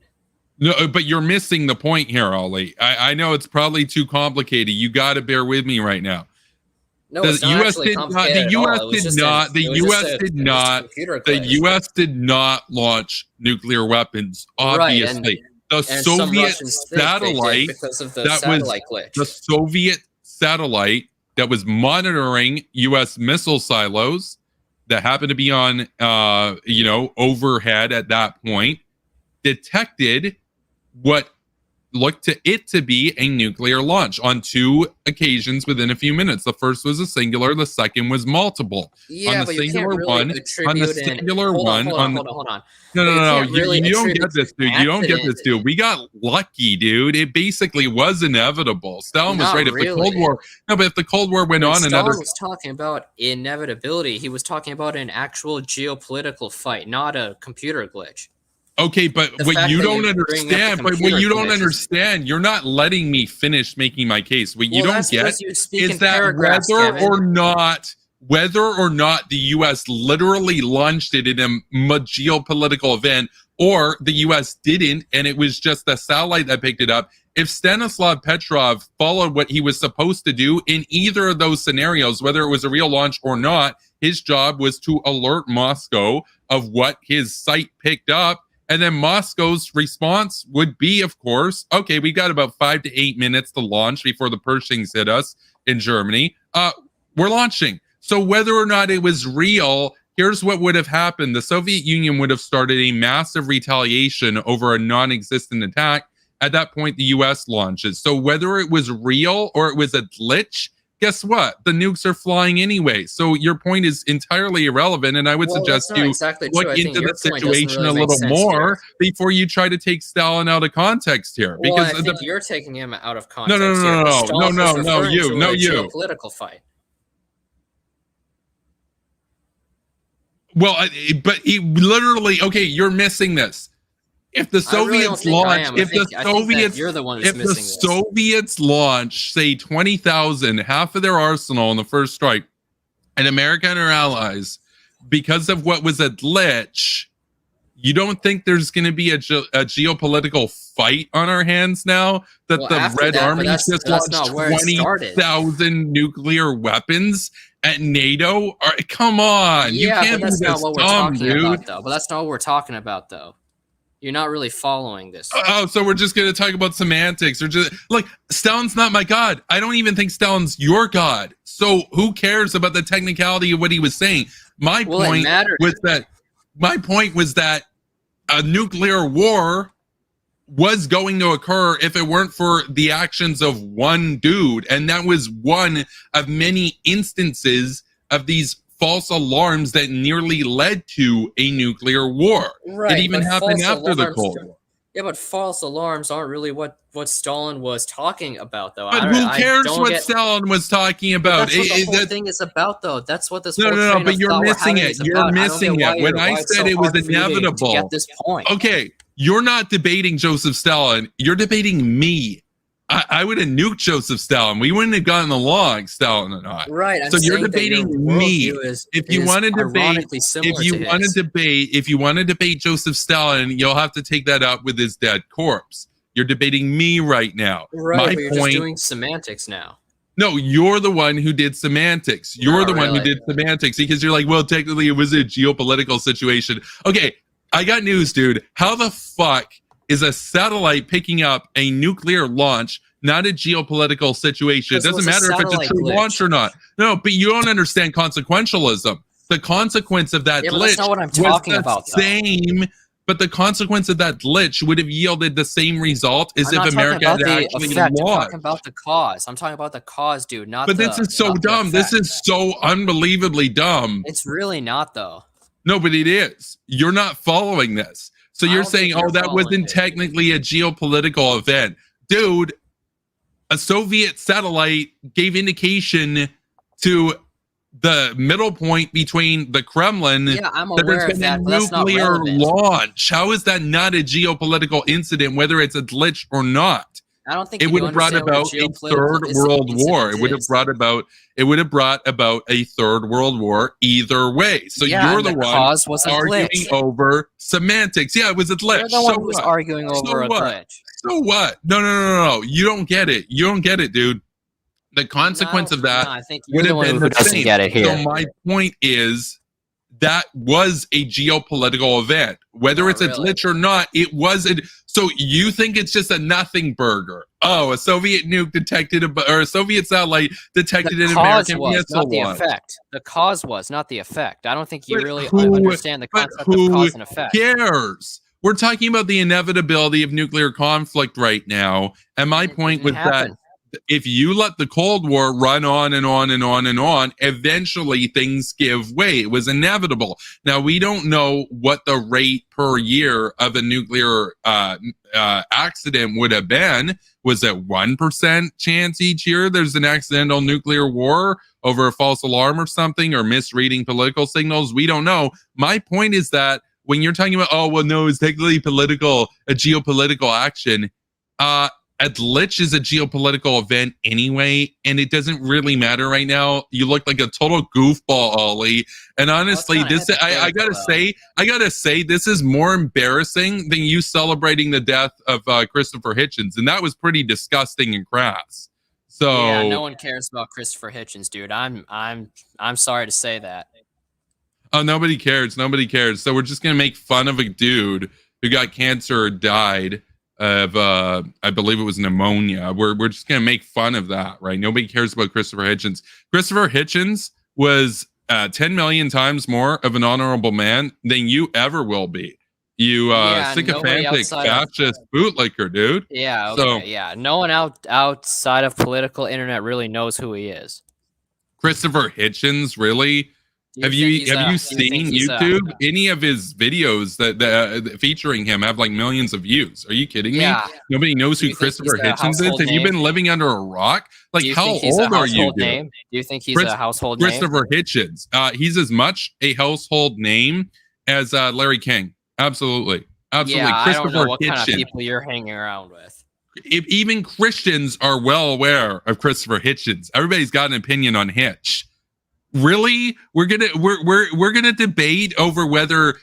No, but you're missing the point here, Ollie. I know it's probably too complicated. You got to bear with me right now. No, it's not actually complicated at all. The U.S. did not launch nuclear weapons, obviously. Right, the Soviet satellite glitch. The Soviet satellite that was monitoring U.S. missile silos that happened to be on, overhead at that point, detected what looked to it to be a nuclear launch on 2 occasions within a few minutes. The first was a singular, the second was multiple. Yeah, on the but you can't really attribute hold on. No, you don't get this, dude. You don't get this, dude. We got lucky, dude. It basically was inevitable. Stalin was right. If the Cold War, no, but if the Cold War went on, Stalin was talking about inevitability. He was talking about an actual geopolitical fight, not a computer glitch. Okay, but what you don't understand, you're not letting me finish making my case. What you don't get is that whether or not the U.S. literally launched it in a geopolitical event, or the U.S. didn't, and it was just a satellite that picked it up. If Stanislav Petrov followed what he was supposed to do in either of those scenarios, whether it was a real launch or not, his job was to alert Moscow of what his site picked up. And then Moscow's response would be, of course, okay, we got about 5 to 8 minutes to launch before the Pershings hit us in Germany. We're launching. So whether or not it was real, here's what would have happened. The Soviet Union would have started a massive retaliation over a non-existent attack. At that point, the U.S. launches. So whether it was real or it was a glitch, guess what? The nukes are flying anyway. So your point is entirely irrelevant, and I would suggest you look into the situation a little more before you try to take Stalin out of context here. Because I think you're taking him out of context. No, you. Political fight. Well, but he literally, okay, you're missing this. If the Soviets Soviets launch, say 20,000, half of their arsenal in the first strike, and America and her allies, because of what was a glitch, you don't think there's going to be a geopolitical fight on our hands now that the Red Army just launched 20,000 nuclear weapons at NATO? Come on, you can't be this dumb, dude. But that's not what we're talking about, though. You're not really following this. Oh, so we're just going to talk about semantics, or just like Stalin's not my god. I don't even think Stalin's your god. So who cares about the technicality of what he was saying? My point was that a nuclear war was going to occur if it weren't for the actions of one dude, and that was one of many instances of these false alarms that nearly led to a nuclear war. Right, it even happened after the Cold War. Yeah, but false alarms aren't really what Stalin was talking about, though. But who cares what Stalin was talking about? That's what the whole thing is about, though. That's what this No, but you're missing it. You're missing it. When I said it was inevitable. To get this point. Okay, you're not debating Joseph Stalin. You're debating me. I would have nuked Joseph Stalin. We wouldn't have gotten along, Stalin and I. Right. So you're debating me. If you want to debate Joseph Stalin, you'll have to take that up with his dead corpse. You're debating me right now. Right. But you're just doing semantics now. No, you're the one who did semantics. You're the one who did semantics because you're like, well, technically it was a geopolitical situation. Okay, I got news, dude. How the fuck is a satellite picking up a nuclear launch not a geopolitical situation? It doesn't matter if it's a true launch or not. No, but you don't understand consequentialism. The consequence of that glitch that's not what I'm talking about, same, but the consequence of that glitch would have yielded the same result as if America had actually launched. I'm talking about the cause. I'm talking about the cause, dude, not But this is so dumb. This is so unbelievably dumb. It's really not, though. No, but it is. You're not following this. So you're saying, oh, that wasn't technically a geopolitical event. Dude, a Soviet satellite gave indication to the middle point between the Kremlin that there's been a nuclear launch. How is that not a geopolitical incident, whether it's a glitch or not? I don't think it would have brought about a third world war. It would have brought about a third world war either way. So you're the one arguing over semantics. Yeah, it was a glitch. You're the one who was arguing over a glitch. So what? No. You don't get it. You don't get it, dude. The consequence of that would have been the same. So my point is that was a geopolitical event. Whether it's a glitch or not, it wasn't. So you think it's just a nothing burger? Oh, a Soviet nuke detected, or a Soviet satellite detected an American missile launch. The effect. The cause was not the effect. I don't think you really understand the concept of cause and effect. Who cares? we're talking about the inevitability of nuclear conflict right now. And my point was that if you let the Cold War run on and on and on and on, eventually things give way. It was inevitable. Now, we don't know what the rate per year of a nuclear accident would have been. Was it 1% chance each year there's an accidental nuclear war over a false alarm or something, or misreading political signals? We don't know. My point is that when you're talking about, oh, well, no, it's technically a geopolitical action, a glitch is a geopolitical event anyway, and it doesn't really matter right now. You look like a total goofball, Ollie. And honestly, I gotta say, this is more embarrassing than you celebrating the death of Christopher Hitchens, and that was pretty disgusting and crass. So yeah, no one cares about Christopher Hitchens, dude. I'm sorry to say that. Oh, nobody cares. Nobody cares. So we're just gonna make fun of a dude who got cancer or died of I believe it was pneumonia. We're just gonna make fun of that, right? Nobody cares about Christopher Hitchens. Christopher Hitchens was 10 million times more of an honorable man than you ever will be. You sycophantic fascist bootlicker, dude. Yeah, okay, yeah. No one outside of political internet really knows who he is. Christopher Hitchens, really? Have you seen YouTube? Any of his videos that featuring him have like millions of views? Are you kidding me? Nobody knows who Christopher Hitchens is. Have you been living under a rock? Like, how old are you? Do you think he's a household name? Christopher Hitchens. He's as much a household name as Larry King. Absolutely. Yeah, I don't know what kind of people you're hanging around with. Even Christians are well aware of Christopher Hitchens. Everybody's got an opinion on Hitch. Really? We're gonna debate over whether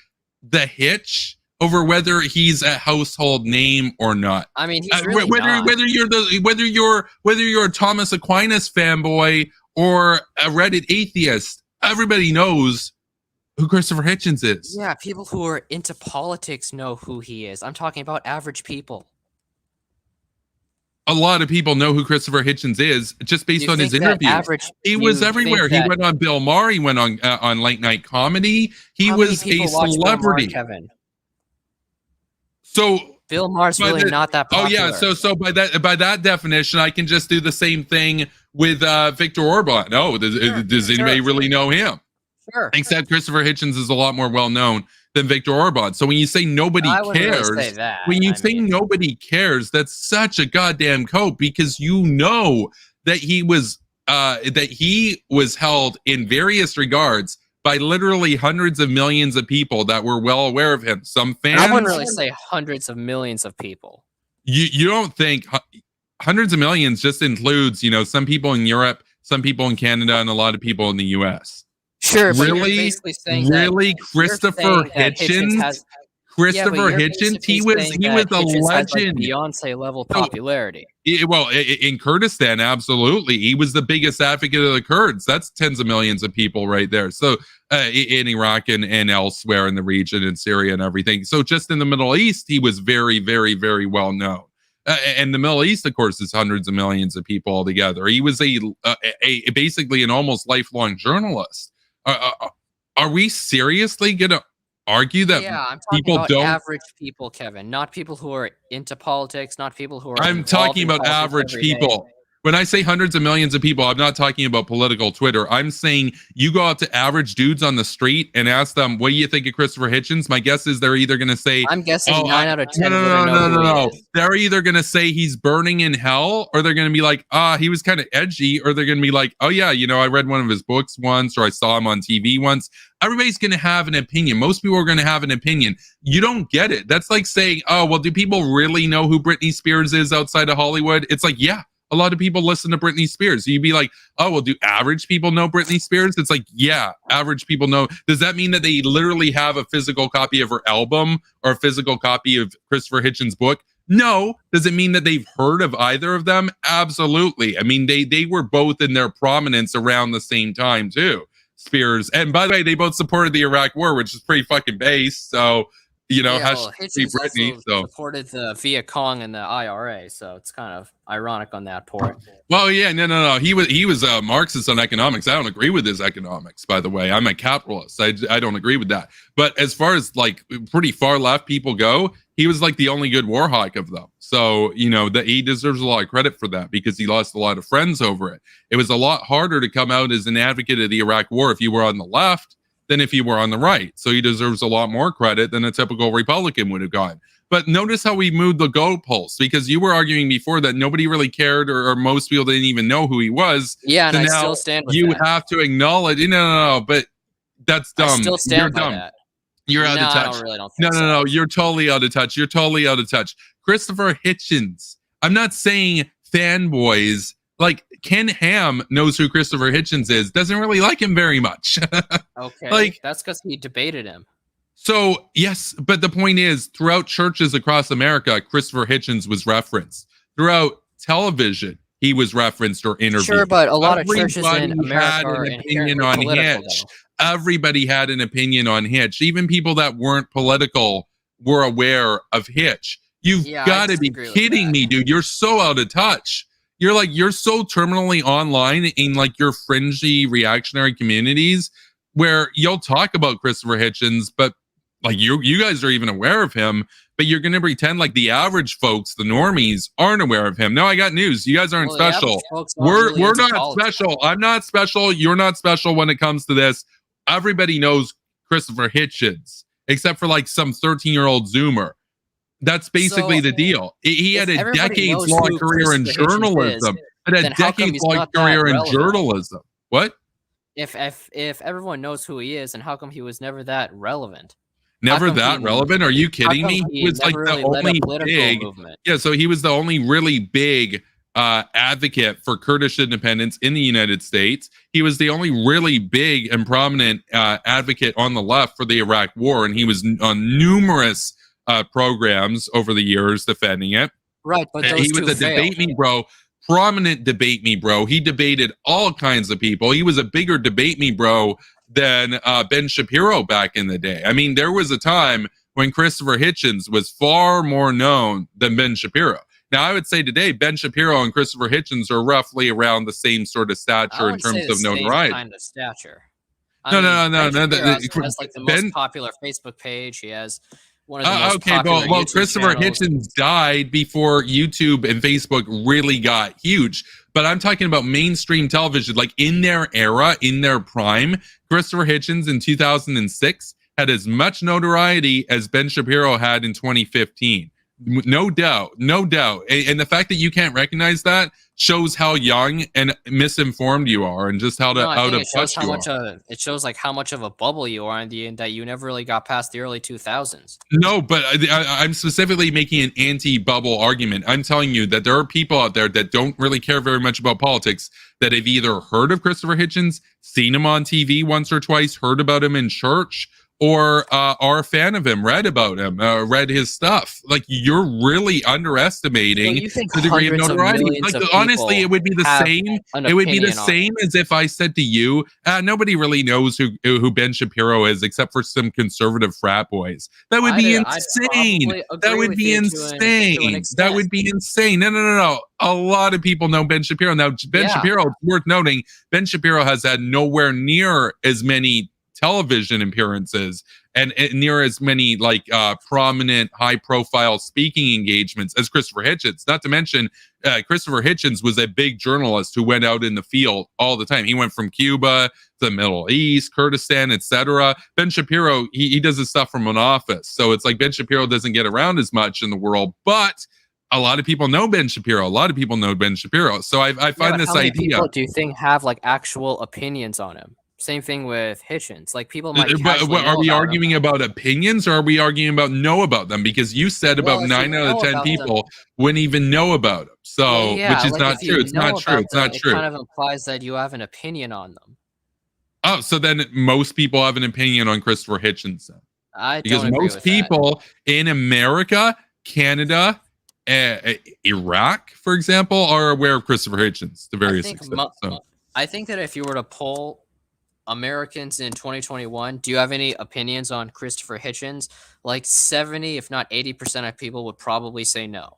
he's a household name or not. I mean, he's really not. whether you're a Thomas Aquinas fanboy or a Reddit atheist, everybody knows who Christopher Hitchens is. Yeah, people who are into politics know who he is. I'm talking about average people. A lot of people know who Christopher Hitchens is just based on his interviews. He was everywhere. He went on Bill Maher. He went on late night comedy. He was a celebrity. Kevin? So Bill Maher's really not that popular. Oh yeah. So by that definition, I can just do the same thing with Viktor Orban. No, does anybody really know him? Sure. Except Christopher Hitchens is a lot more well known than Viktor Orban. So when you say nobody cares, nobody cares, that's such a goddamn cope, because you know that he was held in various regards by literally hundreds of millions of people that were well aware of him. Some fans. I wouldn't really say hundreds of millions of people. You don't think hundreds of millions just includes, some people in Europe, some people in Canada, and a lot of people in the US. Sure, but really, Christopher Hitchens. Christopher Hitchens, he was a legend. Beyonce level popularity. Well, in Kurdistan, absolutely, he was the biggest advocate of the Kurds. That's tens of millions of people right there. So in Iraq and elsewhere in the region, in Syria and everything. So just in the Middle East, he was very, very, very well known. And the Middle East, of course, is hundreds of millions of people altogether. He was basically an almost lifelong journalist. Are we seriously gonna argue that I'm talking people about don't average people, Kevin, not people who are into politics, not people who are I'm talking about average people. When I say hundreds of millions of people, I'm not talking about political Twitter. I'm saying you go out to average dudes on the street and ask them, what do you think of Christopher Hitchens? My guess is they're either going to say... I'm guessing 9 out of 10 No. They're either going to say he's burning in hell, or they're going to be like, he was kind of edgy, or they're going to be like, oh yeah, I read one of his books once, or I saw him on TV once. Everybody's going to have an opinion. Most people are going to have an opinion. You don't get it. That's like saying, oh, well, do people really know who Britney Spears is outside of Hollywood? It's like, yeah. A lot of people listen to Britney Spears. So you'd be like, oh, well, do average people know Britney Spears? It's like, yeah, average people know. Does that mean that they literally have a physical copy of her album or a physical copy of Christopher Hitchens' book? No. Does it mean that they've heard of either of them? Absolutely. I mean, they were both in their prominence around the same time, too. Spears. And by the way, they both supported the Iraq war, which is pretty fucking base. So Hitchens Britney. Also supported the Viet Cong and the IRA, so it's kind of ironic on that point. Well, yeah, no. He was a Marxist on economics. I don't agree with his economics, by the way. I'm a capitalist. I don't agree with that. But as far as like pretty far left people go, he was like the only good war hawk of them. So, that he deserves a lot of credit for that because he lost a lot of friends over it. It was a lot harder to come out as an advocate of the Iraq war if you were on the left than if you were on the right. So he deserves a lot more credit than a typical Republican would have gotten. But notice how we moved the goalposts, because you were arguing before that nobody really cared or most people didn't even know who he was. Yeah, and I still stand with that. You have to acknowledge, no, but that's dumb. I still stand by that. You're out of touch. I don't think so. No, you're totally out of touch. You're totally out of touch. Christopher Hitchens. I'm not saying fanboys. Like, Ken Ham knows who Christopher Hitchens is, doesn't really like him very much. Okay, that's because he debated him. So, yes, but the point is, throughout churches across America, Christopher Hitchens was referenced. Throughout television, he was referenced or interviewed. Sure, but a lot of churches in America are inherently political, Hitch. Everybody had an opinion on Hitch. Even people that weren't political were aware of Hitch. You've got to be kidding me, dude. You're so out of touch. You're so terminally online in like your fringy reactionary communities where you'll talk about Christopher Hitchens, but like you guys are even aware of him, but you're going to pretend like the average folks, the normies, aren't aware of him. No, I got news. You guys aren't special. We're not special. I'm not special. You're not special when it comes to this. Everybody knows Christopher Hitchens, except for like some 13-year-old Zoomer. That's basically the deal. He had a decades-long career in journalism. What? If everyone knows who he is, and how come he was never that relevant? Never that relevant? Are you kidding me? He was like the only big movement. Yeah, so he was the only really big advocate for Kurdish independence in the United States. He was the only really big and prominent advocate on the left for the Iraq War, and he was on numerous programs over the years defending it. Right, but those he was a debate me bro. Prominent debate me bro. He debated all kinds of people. He was a bigger debate me bro than Ben Shapiro back in the day. I mean, there was a time when Christopher Hitchens was far more known than Ben Shapiro. Now, I would say today, Ben Shapiro and Christopher Hitchens are roughly around the same sort of stature in terms of notoriety. Kind of stature. No. He has like the most popular Facebook page. He has one of the most popular YouTube Christopher channels. Hitchens died before YouTube and Facebook really got huge. But I'm talking about mainstream television, like in their era, in their prime. Christopher Hitchens in 2006 had as much notoriety as Ben Shapiro had in 2015. No doubt. And the fact that you can't recognize that shows how young and misinformed you are, and just how out of touch you are. It shows like how much of a bubble you are, and that you never really got past the early 2000s. No, but I'm specifically making an anti-bubble argument. I'm telling you that there are people out there that don't really care very much about politics that have either heard of Christopher Hitchens, seen him on TV once or twice, heard about him in church, or are a fan of him, read about him, read his stuff. Like, you're really underestimating the degree of notoriety. Like, honestly, it would be the same. It would be the same as if I said to you, nobody really knows who Ben Shapiro is except for some conservative frat boys. That would be insane. That would be insane. That would be insane. No. A lot of people know Ben Shapiro. Now, Ben Shapiro, it's worth noting, Ben Shapiro has had nowhere near as many television appearances and near as many like prominent high profile speaking engagements as Christopher Hitchens. Not to mention Christopher Hitchens was a big journalist who went out in the field all the time. He went from Cuba to the Middle East, Kurdistan, etc. Ben Shapiro, he does his stuff from an office. So it's like Ben Shapiro doesn't get around as much in the world, but a lot of people know Ben Shapiro. So I find this idea. People do you think have like actual opinions on him? Same thing with Hitchens. Like, people might. But are we arguing about opinions, or are we arguing about know about them? Because you said about 9 out of 10 people wouldn't even know about them. So, which is not true. It's not true. It's not true. It kind of implies that you have an opinion on them. Oh, so then most people have an opinion on Christopher Hitchens. Because most people in America, Canada, Iraq, for example, are aware of Christopher Hitchens to various extent. I think that if you were to poll Americans in 2021, do you have any opinions on Christopher Hitchens? Like 70, if not 80% of people would probably say no.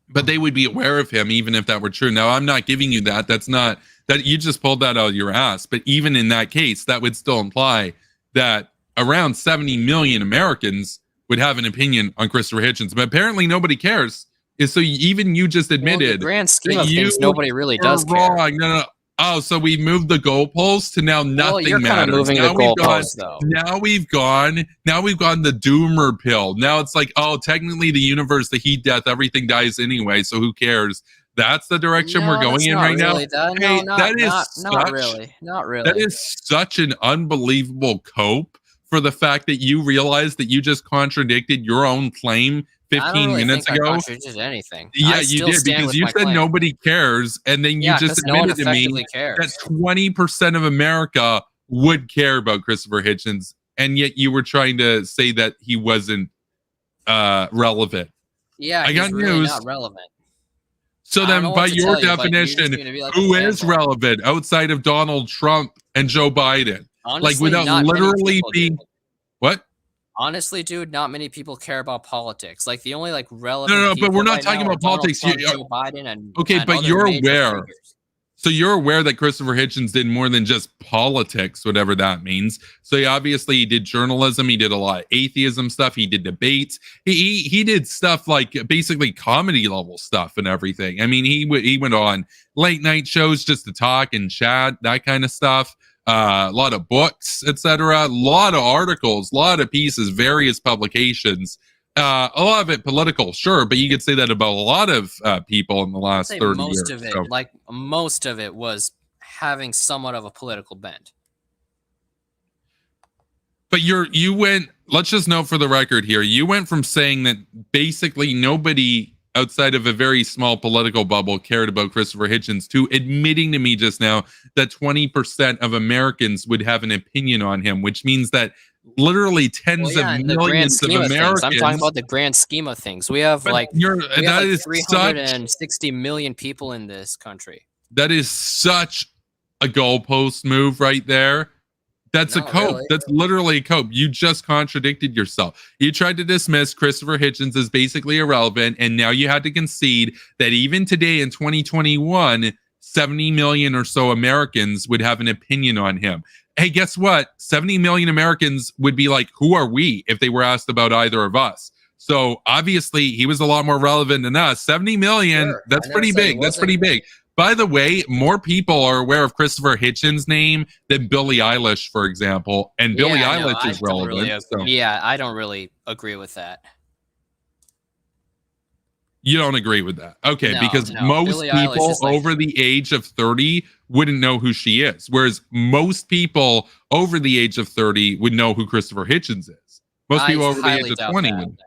But they would be aware of him even if that were true. Now, I'm not giving you that. That's not that you just pulled that out of your ass. But even in that case, that would still imply that around 70 million Americans would have an opinion on Christopher Hitchens. But apparently nobody cares. So even you just admitted, well, the grand scheme of things, nobody really does care. No. Oh, so we moved the goalposts to now nothing well, you're matters. Kind of moving now the goalposts, though. Now we've gone the doomer pill. Now it's like, oh, technically the universe, the heat, death, everything dies anyway. So who cares? That's the direction we're going in right now. Not really. That is such an unbelievable cope for the fact that you realize that you just contradicted your own claim 15 minutes ago. I contradicted anything. Yeah, you did, because you said nobody cares, and then you just admitted to me that 20% of America would care about Christopher Hitchens, and yet you were trying to say that he wasn't relevant. Yeah, I got really news. Not relevant. So then, by your definition, who is relevant outside of Donald Trump and Joe Biden? Honestly, like without literally being what? Honestly, dude, not many people care about politics. Like the only relevant. No, but we're not talking about politics. Trump, Joe Biden and but you're aware. Figures. So you're aware that Christopher Hitchens did more than just politics, whatever that means. So he did journalism. He did a lot of atheism stuff. He did debates. He did stuff like basically comedy level stuff and everything. I mean, he went on late night shows just to talk and chat, that kind of stuff. A lot of books, etc. A lot of articles, a lot of pieces, various publications. A lot of it political, sure, but you could say that about a lot of people in the last 30 years. Most of it was having somewhat of a political bent. But you went, let's just note for the record here, you went from saying that basically nobody outside of a very small political bubble cared about Christopher Hitchens to admitting to me just now that 20% of Americans would have an opinion on him, which means that literally tens of millions of Americans. I'm talking about the grand scheme of things. We have that is 360 million people in this country. That is such a goalpost move right there. That's a cope. Really. That's literally a cope. You just contradicted yourself. You tried to dismiss Christopher Hitchens as basically irrelevant, and now you had to concede that even today in 2021, 70 million or so Americans would have an opinion on him. Hey, guess what? 70 million Americans would be like, who are we, if they were asked about either of us? So obviously he was a lot more relevant than us. 70 million, sure, that's pretty big. That's pretty big. By the way, more people are aware of Christopher Hitchens' name than Billie Eilish, for example. And Billie Eilish is relevant. Yeah, I don't really agree with that. You don't agree with that? Okay, because most Billie people over the age of 30 wouldn't know who she is, whereas most people over the age of 30 would know who Christopher Hitchens is. Most people over the age of 20 would.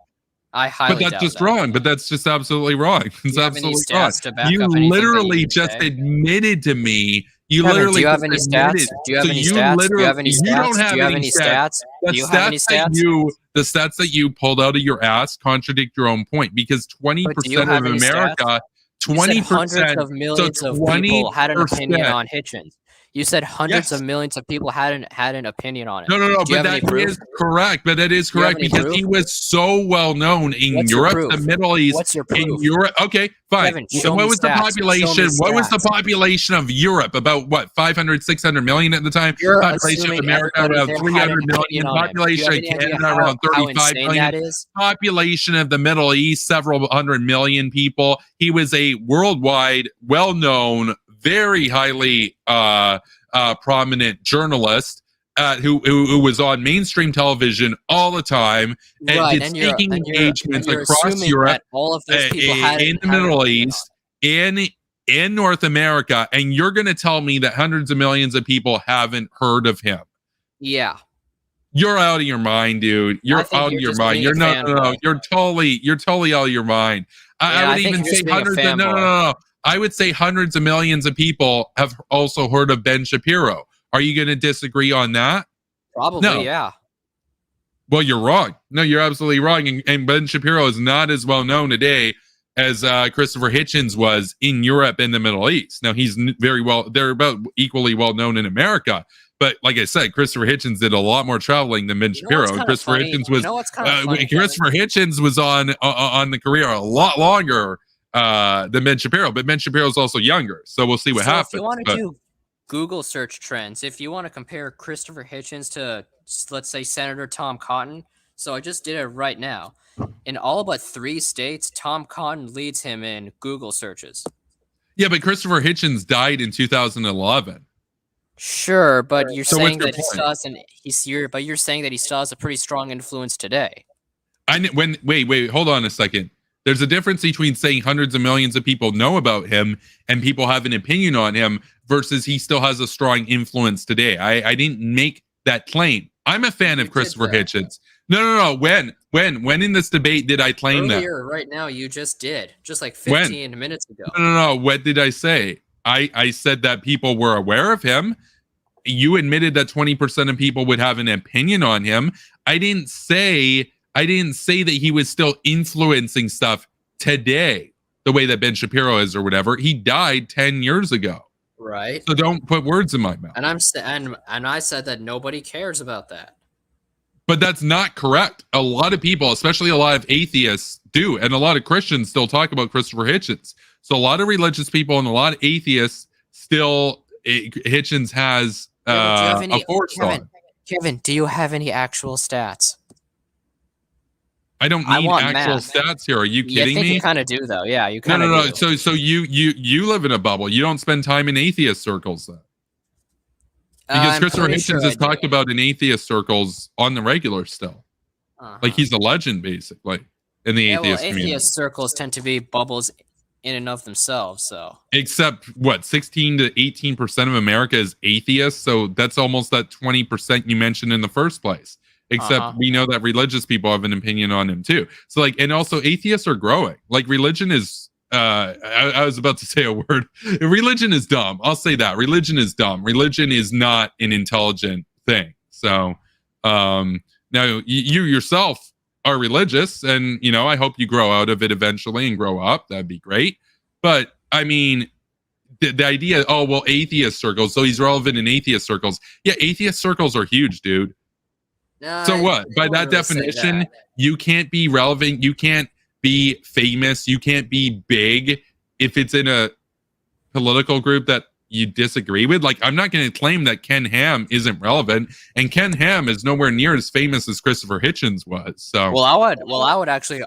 But that's just wrong. But that's just absolutely wrong. It's absolutely wrong. You literally just admitted to me. You literally. Do you have any stats? Do you have any stats? Do you have any stats? You don't have any stats. Do you have any stats? The stats that you pulled out of your ass contradict your own point, because 20% of America, 20%, hundreds of millions of people had an opinion on Hitchens. You said hundreds of millions of people had an opinion on it. No, but that is correct. But that is correct because he was so well known in Europe, the Middle East. What's your proof? In Europe, okay, fine. So what was the population? What was the population of Europe? About what, 500, 600 million at the time? Population of America around 300 million. Population of Canada around 35 million. Population of the Middle East, several hundred million people. He was a worldwide, well-known, very highly prominent journalist who was on mainstream television all the time and did speaking engagements across Europe, all of those people in the Middle East, in North America, and you're going to tell me that hundreds of millions of people haven't heard of him? Yeah. You're out of your mind, dude. You're out of your mind. You're no. You're totally out of your mind. I would even say hundreds of no. I would say hundreds of millions of people have also heard of Ben Shapiro. Are you going to disagree on that? Probably, yeah. Well, you're wrong. No, you're absolutely wrong. And Ben Shapiro is not as well known today as Christopher Hitchens was in Europe and the Middle East. Now he's very well; they're about equally well known in America. But like I said, Christopher Hitchens did a lot more traveling than Ben Shapiro. Christopher Hitchens was Christopher Hitchens was on the career a lot longer than Ben Shapiro, but Ben Shapiro is also younger, so we'll see what happens. If you want to do Google search trends, if you want to compare Christopher Hitchens to, let's say, Senator Tom Cotton, so I just did it right now. In all but 3 states, Tom Cotton leads him in Google searches. Yeah, but Christopher Hitchens died in 2011. Sure, but you're saying that he still has you're saying that he still has a pretty strong influence today. Wait, hold on a second. There's a difference between saying hundreds of millions of people know about him and people have an opinion on him versus he still has a strong influence today. I didn't make that claim. I'm a fan of Christopher Hitchens. No. When in this debate did I claim Earlier, that? Right now, you just did. Just like 15 minutes ago. No. What did I say? I said that people were aware of him. You admitted that 20% of people would have an opinion on him. I didn't say that he was still influencing stuff today the way that Ben Shapiro is or whatever. He died 10 years ago. Right. So don't put words in my mouth. And I said that nobody cares about that. But that's not correct. A lot of people, especially a lot of atheists, do, and a lot of Christians still talk about Christopher Hitchens. So a lot of religious people and a lot of atheists still Hitchens has a force on. Kevin, do you have any actual stats? I don't need actual stats here. Are you kidding me? You kind of do, though. Yeah, you kind of do. No. So you live in a bubble. You don't spend time in atheist circles, then. Because Christopher Hitchens has talked about in atheist circles on the regular still. Like he's a legend, basically, in the atheist community. Atheist circles tend to be bubbles in and of themselves. So, except what 16 to 18% of America is atheist. So that's almost that 20% you mentioned in the first place. Except we know that religious people have an opinion on him too. So like, and also atheists are growing. Like religion is. I was about to say a word. Religion is dumb. I'll say that. Religion is dumb. Religion is not an intelligent thing. So now you yourself are religious, and I hope you grow out of it eventually and grow up. That'd be great. But I mean, the idea, atheist circles. So he's relevant in atheist circles. Yeah, atheist circles are huge, dude. No, so what? By that definition, you can't be relevant. You can't be famous. You can't be big if it's in a political group that you disagree with. Like, I'm not going to claim that Ken Ham isn't relevant, and Ken Ham is nowhere near as famous as Christopher Hitchens was. So, I would actually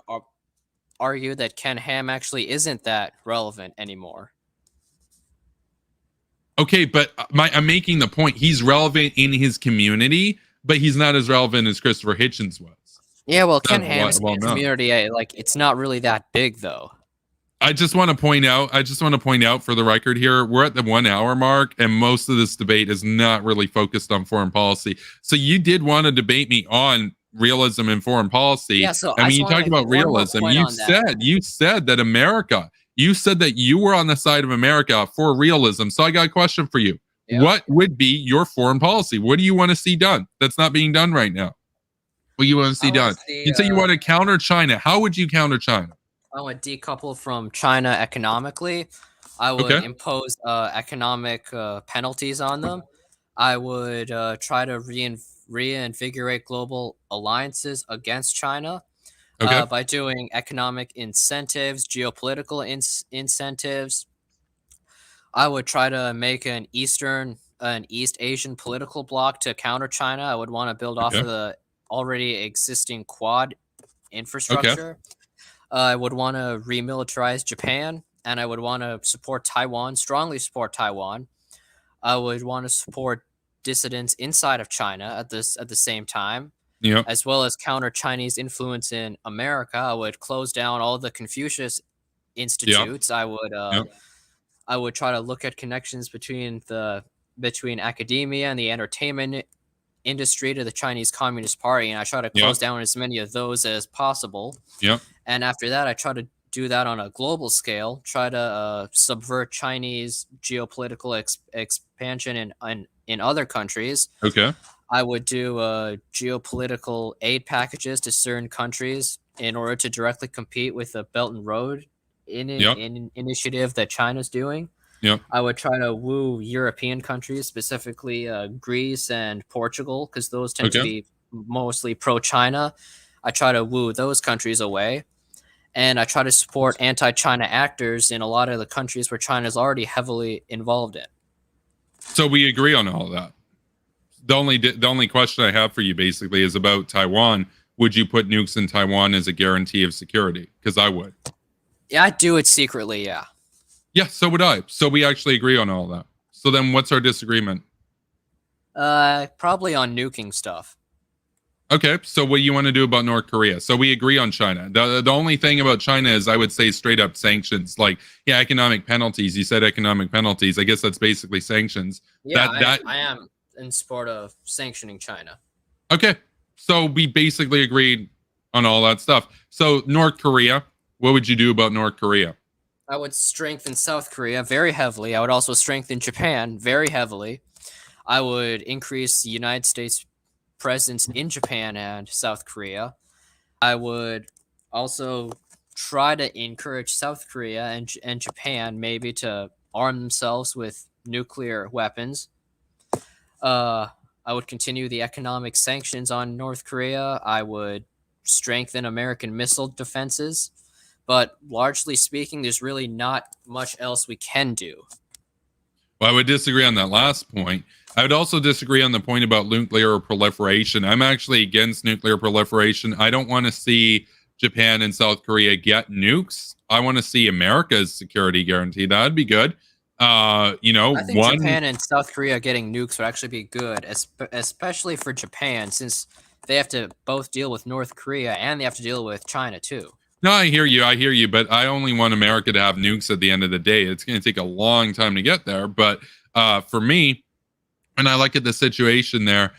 argue that Ken Ham actually isn't that relevant anymore. Okay, but I'm making the point. He's relevant in his community, but he's not as relevant as Christopher Hitchens was. Yeah, well, Ken Ham's community, it's not really that big, though. I just want to point out for the record here, we're at the 1 hour mark, and most of this debate is not really focused on foreign policy. So you did want to debate me on realism and foreign policy. Yeah, so when you talk about realism, you said that America, you said that you were on the side of America for realism. So I got a question for you. Yeah. What would be your foreign policy? What do you want to see done that's not being done right now? What do you want to see done? You say you want to counter China. How would you counter China? I would decouple from China economically. I would impose economic penalties on them. I would try to reinvigorate global alliances against China by doing economic incentives, geopolitical incentives. I would try to make an East Asian political bloc to counter China. I would want to build off of the already existing Quad infrastructure. I would want to remilitarize Japan, and I would want to support Taiwan, strongly support Taiwan. I would want to support dissidents inside of China at the same time, as well as counter Chinese influence in America. I would close down all the Confucius institutes. I would try to look at connections between academia and the entertainment industry to the Chinese Communist Party, and I try to close down as many of those as possible. And after that, I try to do that on a global scale, try to subvert Chinese geopolitical expansion in other countries. I would do geopolitical aid packages to certain countries in order to directly compete with the Belt and Road initiative that China's doing. Yep. I would try to woo European countries, specifically Greece and Portugal, because those tend to be mostly pro-China. I try to woo those countries away, and I try to support anti-China actors in a lot of the countries where China is already heavily involved in. So we agree on all of that. The only question I have for you basically is about Taiwan. Would you put nukes in Taiwan as a guarantee of security? Because I would. Yeah, I'd do it secretly, yeah. Yeah, so would I. So we actually agree on all that. So then what's our disagreement? Probably on nuking stuff. Okay, so what do you want to do about North Korea? So we agree on China. The only thing about China is I would say straight up sanctions. Like, yeah, economic penalties. You said economic penalties. I guess that's basically sanctions. Yeah, I am in support of sanctioning China. Okay, so we basically agreed on all that stuff. So North Korea, what would you do about North Korea? I would strengthen South Korea very heavily. I would also strengthen Japan very heavily. I would increase the United States presence in Japan and South Korea. I would also try to encourage South Korea and Japan maybe to arm themselves with nuclear weapons. I would continue the economic sanctions on North Korea. I would strengthen American missile defenses. But largely speaking, there's really not much else we can do. Well, I would disagree on that last point. I would also disagree on the point about nuclear proliferation. I'm actually against nuclear proliferation. I don't want to see Japan and South Korea get nukes. I want to see America's security guarantee. That'd be good. I think Japan and South Korea getting nukes would actually be good, especially for Japan, since they have to both deal with North Korea and they have to deal with China too. No, I hear you, but I only want America to have nukes at the end of the day. It's going to take a long time to get there, but for me, when I look at the situation there,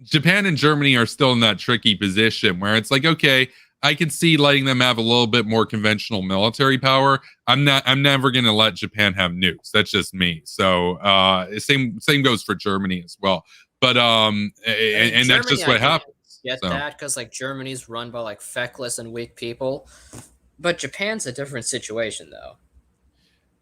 Japan and Germany are still in that tricky position where it's like, okay, I can see letting them have a little bit more conventional military power. I'm never going to let Japan have nukes. That's just me. So same goes for Germany as well. But and that's just what happens. Get that because like Germany's run by like feckless and weak people, but Japan's a different situation though.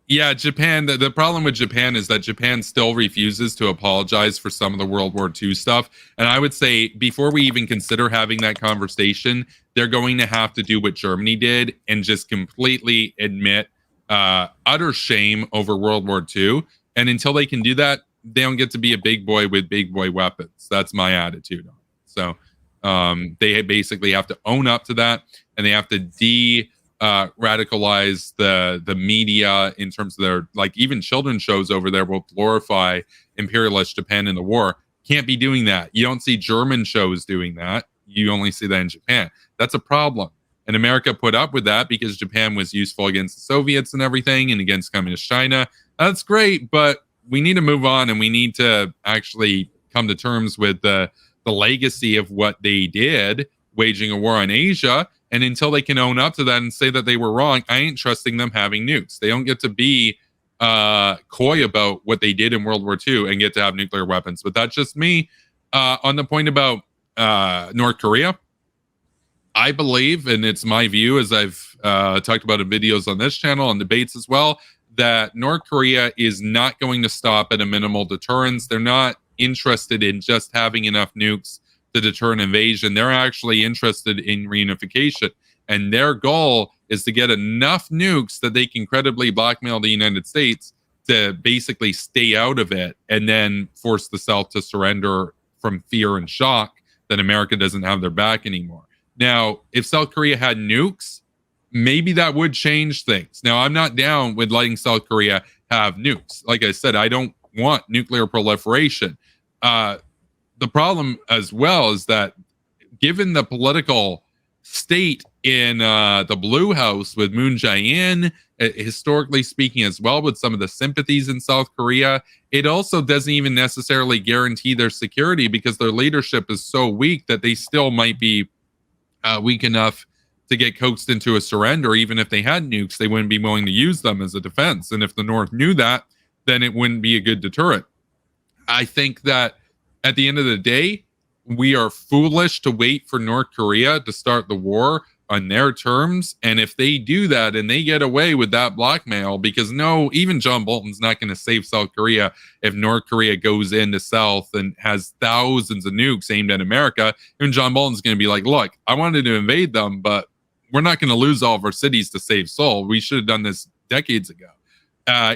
Yeah, Japan. The problem with Japan is that Japan still refuses to apologize for some of the World War II stuff. And I would say before we even consider having that conversation, they're going to have to do what Germany did and just completely admit utter shame over World War II. And until they can do that, they don't get to be a big boy with big boy weapons. That's my attitude on it. So they basically have to own up to that, and they have to radicalize the media in terms of their, like, even children's shows over there will glorify imperialist Japan in the war. Can't be doing that. You don't see German shows doing that. You only see that in Japan. That's a problem. And America put up with that because Japan was useful against the Soviets and everything and against communist China. That's great, but we need to move on, and we need to actually come to terms with the legacy of what they did, waging a war on Asia. And until they can own up to that and say that they were wrong, I ain't trusting them having nukes. They don't get to be coy about what they did in World War II and get to have nuclear weapons. But that's just me. On the point about North Korea, I believe, and it's my view, as I've talked about in videos on this channel and debates as well, that North Korea is not going to stop at a minimal deterrence. They're not interested in just having enough nukes to deter an invasion. They're actually interested in reunification, and their goal is to get enough nukes that they can credibly blackmail the United States to basically stay out of it, and then force the South to surrender from fear and shock that America doesn't have their back anymore. Now, if South Korea had nukes, maybe that would change things. Now, I'm not down with letting South Korea have nukes. Like I said, I don't want nuclear proliferation. The problem as well is that given the political state in the Blue House with Moon Jae-in, historically speaking as well, with some of the sympathies in South Korea, it also doesn't even necessarily guarantee their security because their leadership is so weak that they still might be weak enough to get coaxed into a surrender. Even if they had nukes, they wouldn't be willing to use them as a defense. And if the North knew that, then it wouldn't be a good deterrent. I think that at the end of the day, we are foolish to wait for North Korea to start the war on their terms. And if they do that and they get away with that blackmail, because no, even John Bolton's not going to save South Korea if North Korea goes into South and has thousands of nukes aimed at America. And John Bolton's going to be like, look, I wanted to invade them, but we're not going to lose all of our cities to save Seoul. We should have done this decades ago.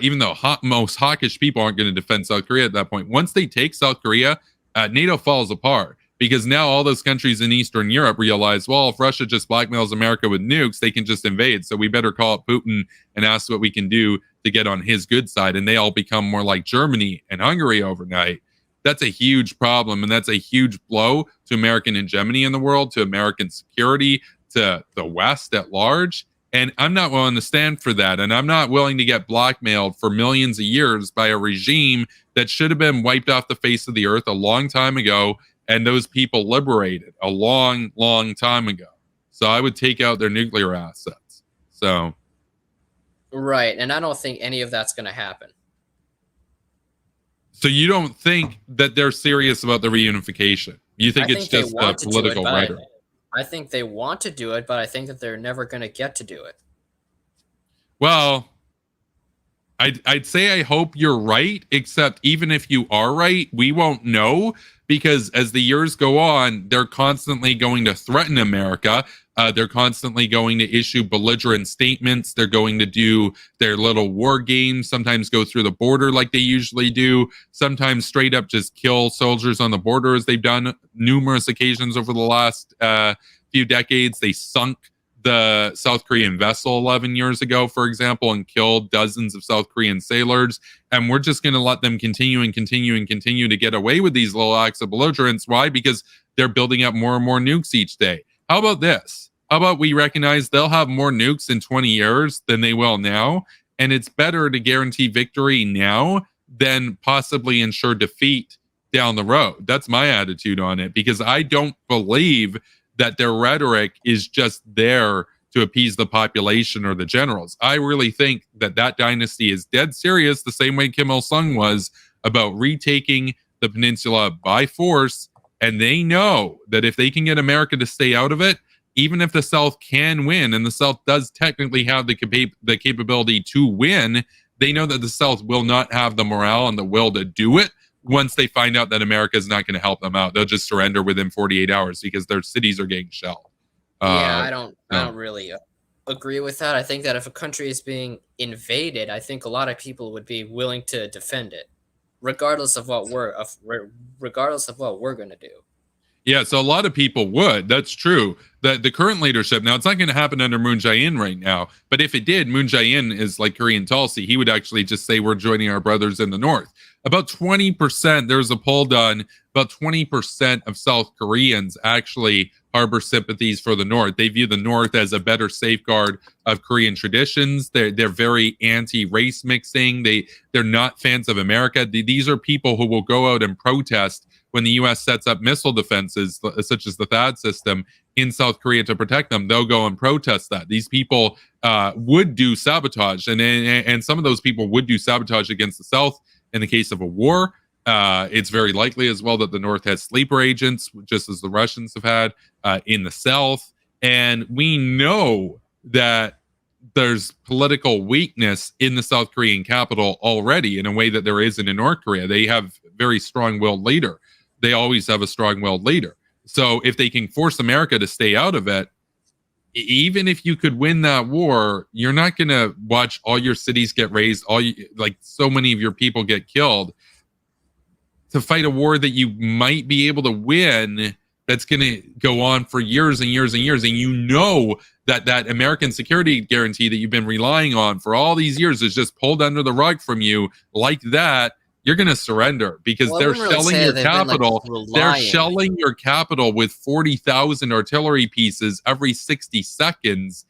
Even though most hawkish people aren't going to defend South Korea at that point. Once they take South Korea, NATO falls apart. Because now all those countries in Eastern Europe realize, well, if Russia just blackmails America with nukes, they can just invade. So we better call up Putin and ask what we can do to get on his good side. And they all become more like Germany and Hungary overnight. That's a huge problem. And that's a huge blow to American hegemony in the world, to American security, to the West at large. And I'm not willing to stand for that. And I'm not willing to get blackmailed for millions of years by a regime that should have been wiped off the face of the earth a long time ago. And those people liberated a long, long time ago. So I would take out their nuclear assets. So, right, and I don't think any of that's going to happen. So you don't think that they're serious about the reunification? You think it's just a political rhetoric? I think they want to do it, but I think that they're never going to get to do it. Well, I'd say I hope you're right, except even if you are right, we won't know, because as the years go on, they're constantly going to threaten America. They're constantly going to issue belligerent statements. They're going to do their little war games, sometimes go through the border like they usually do, sometimes straight up just kill soldiers on the border, as they've done numerous occasions over the last few decades. They sunk the South Korean vessel 11 years ago, for example, and killed dozens of South Korean sailors. And we're just going to let them continue to get away with these little acts of belligerence. Why? Because they're building up more and more nukes each day. How about this? How about we recognize they'll have more nukes in 20 years than they will now? And it's better to guarantee victory now than possibly ensure defeat down the road. That's my attitude on it, because I don't believe that their rhetoric is just there to appease the population or the generals. I really think that that dynasty is dead serious, the same way Kim Il-sung was, about retaking the peninsula by force. And they know that if they can get America to stay out of it, even if the South can win, and the South does technically have the capability to win, they know that the South will not have the morale and the will to do it. Once they find out that America is not going to help them out, they'll just surrender within 48 hours because their cities are getting shelled. I don't really agree with that. I think that if a country is being invaded, I think a lot of people would be willing to defend it, regardless of what we're going to do. Yeah, so a lot of people would. That's true. The current leadership, now it's not going to happen under Moon Jae-in right now, but if it did, Moon Jae-in is like Korean Tulsi. He would actually just say, we're joining our brothers in the North. About 20%, there's a poll done, about 20% of South Koreans actually harbor sympathies for the North. They view the North as a better safeguard of Korean traditions. They're very anti-race mixing. They're not fans of America. These are people who will go out and protest when the U.S. sets up missile defenses, such as the THAAD system, in South Korea to protect them. They'll go and protest that. These people would do sabotage, and some of those people would do sabotage against the South in the case of a war. It's very likely as well that the North has sleeper agents, just as the Russians have had in the South. And we know that there's political weakness in the South Korean capital already in a way that there isn't in North Korea. They have very strong-willed leader. They always have a strong-willed leader. So if they can force America to stay out of it, even if you could win that war, you're not going to watch all your cities get razed, like so many of your people get killed, to fight a war that you might be able to win that's going to go on for years and years and years. And you know that American security guarantee that you've been relying on for all these years is just pulled under the rug from you like that. You're going to surrender because they're shelling your capital. They're shelling your capital with 40,000 artillery pieces every 60 seconds.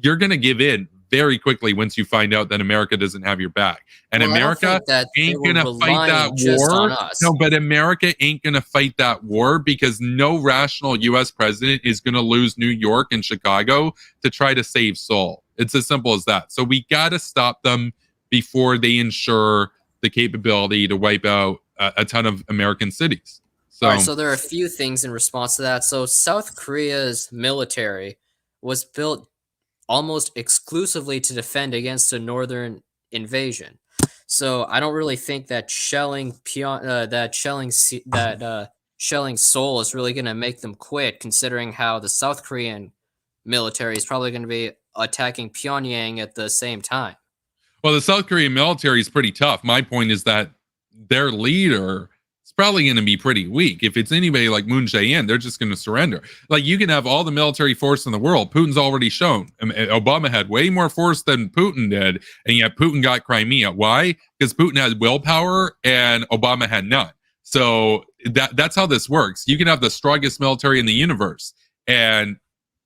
You're going to give in very quickly once you find out that America doesn't have your back. And America ain't going to fight that war. No, but America ain't going to fight that war because no rational U.S. president is going to lose New York and Chicago to try to save Seoul. It's as simple as that. So we got to stop them before they ensure the capability to wipe out a ton of American cities. So, all right, so there are a few things in response to that. So South Korea's military was built almost exclusively to defend against a northern invasion. So I don't really think that shelling Seoul is really going to make them quit, considering how the South Korean military is probably going to be attacking Pyongyang at the same time. Well, the South Korean military is pretty tough. My point is that their leader is probably going to be pretty weak. If it's anybody like Moon Jae-in, they're just going to surrender. Like, you can have all the military force in the world. Putin's already shown. Obama had way more force than Putin did, and yet Putin got Crimea. Why? Because Putin had willpower and Obama had none. So that's how this works. You can have the strongest military in the universe, and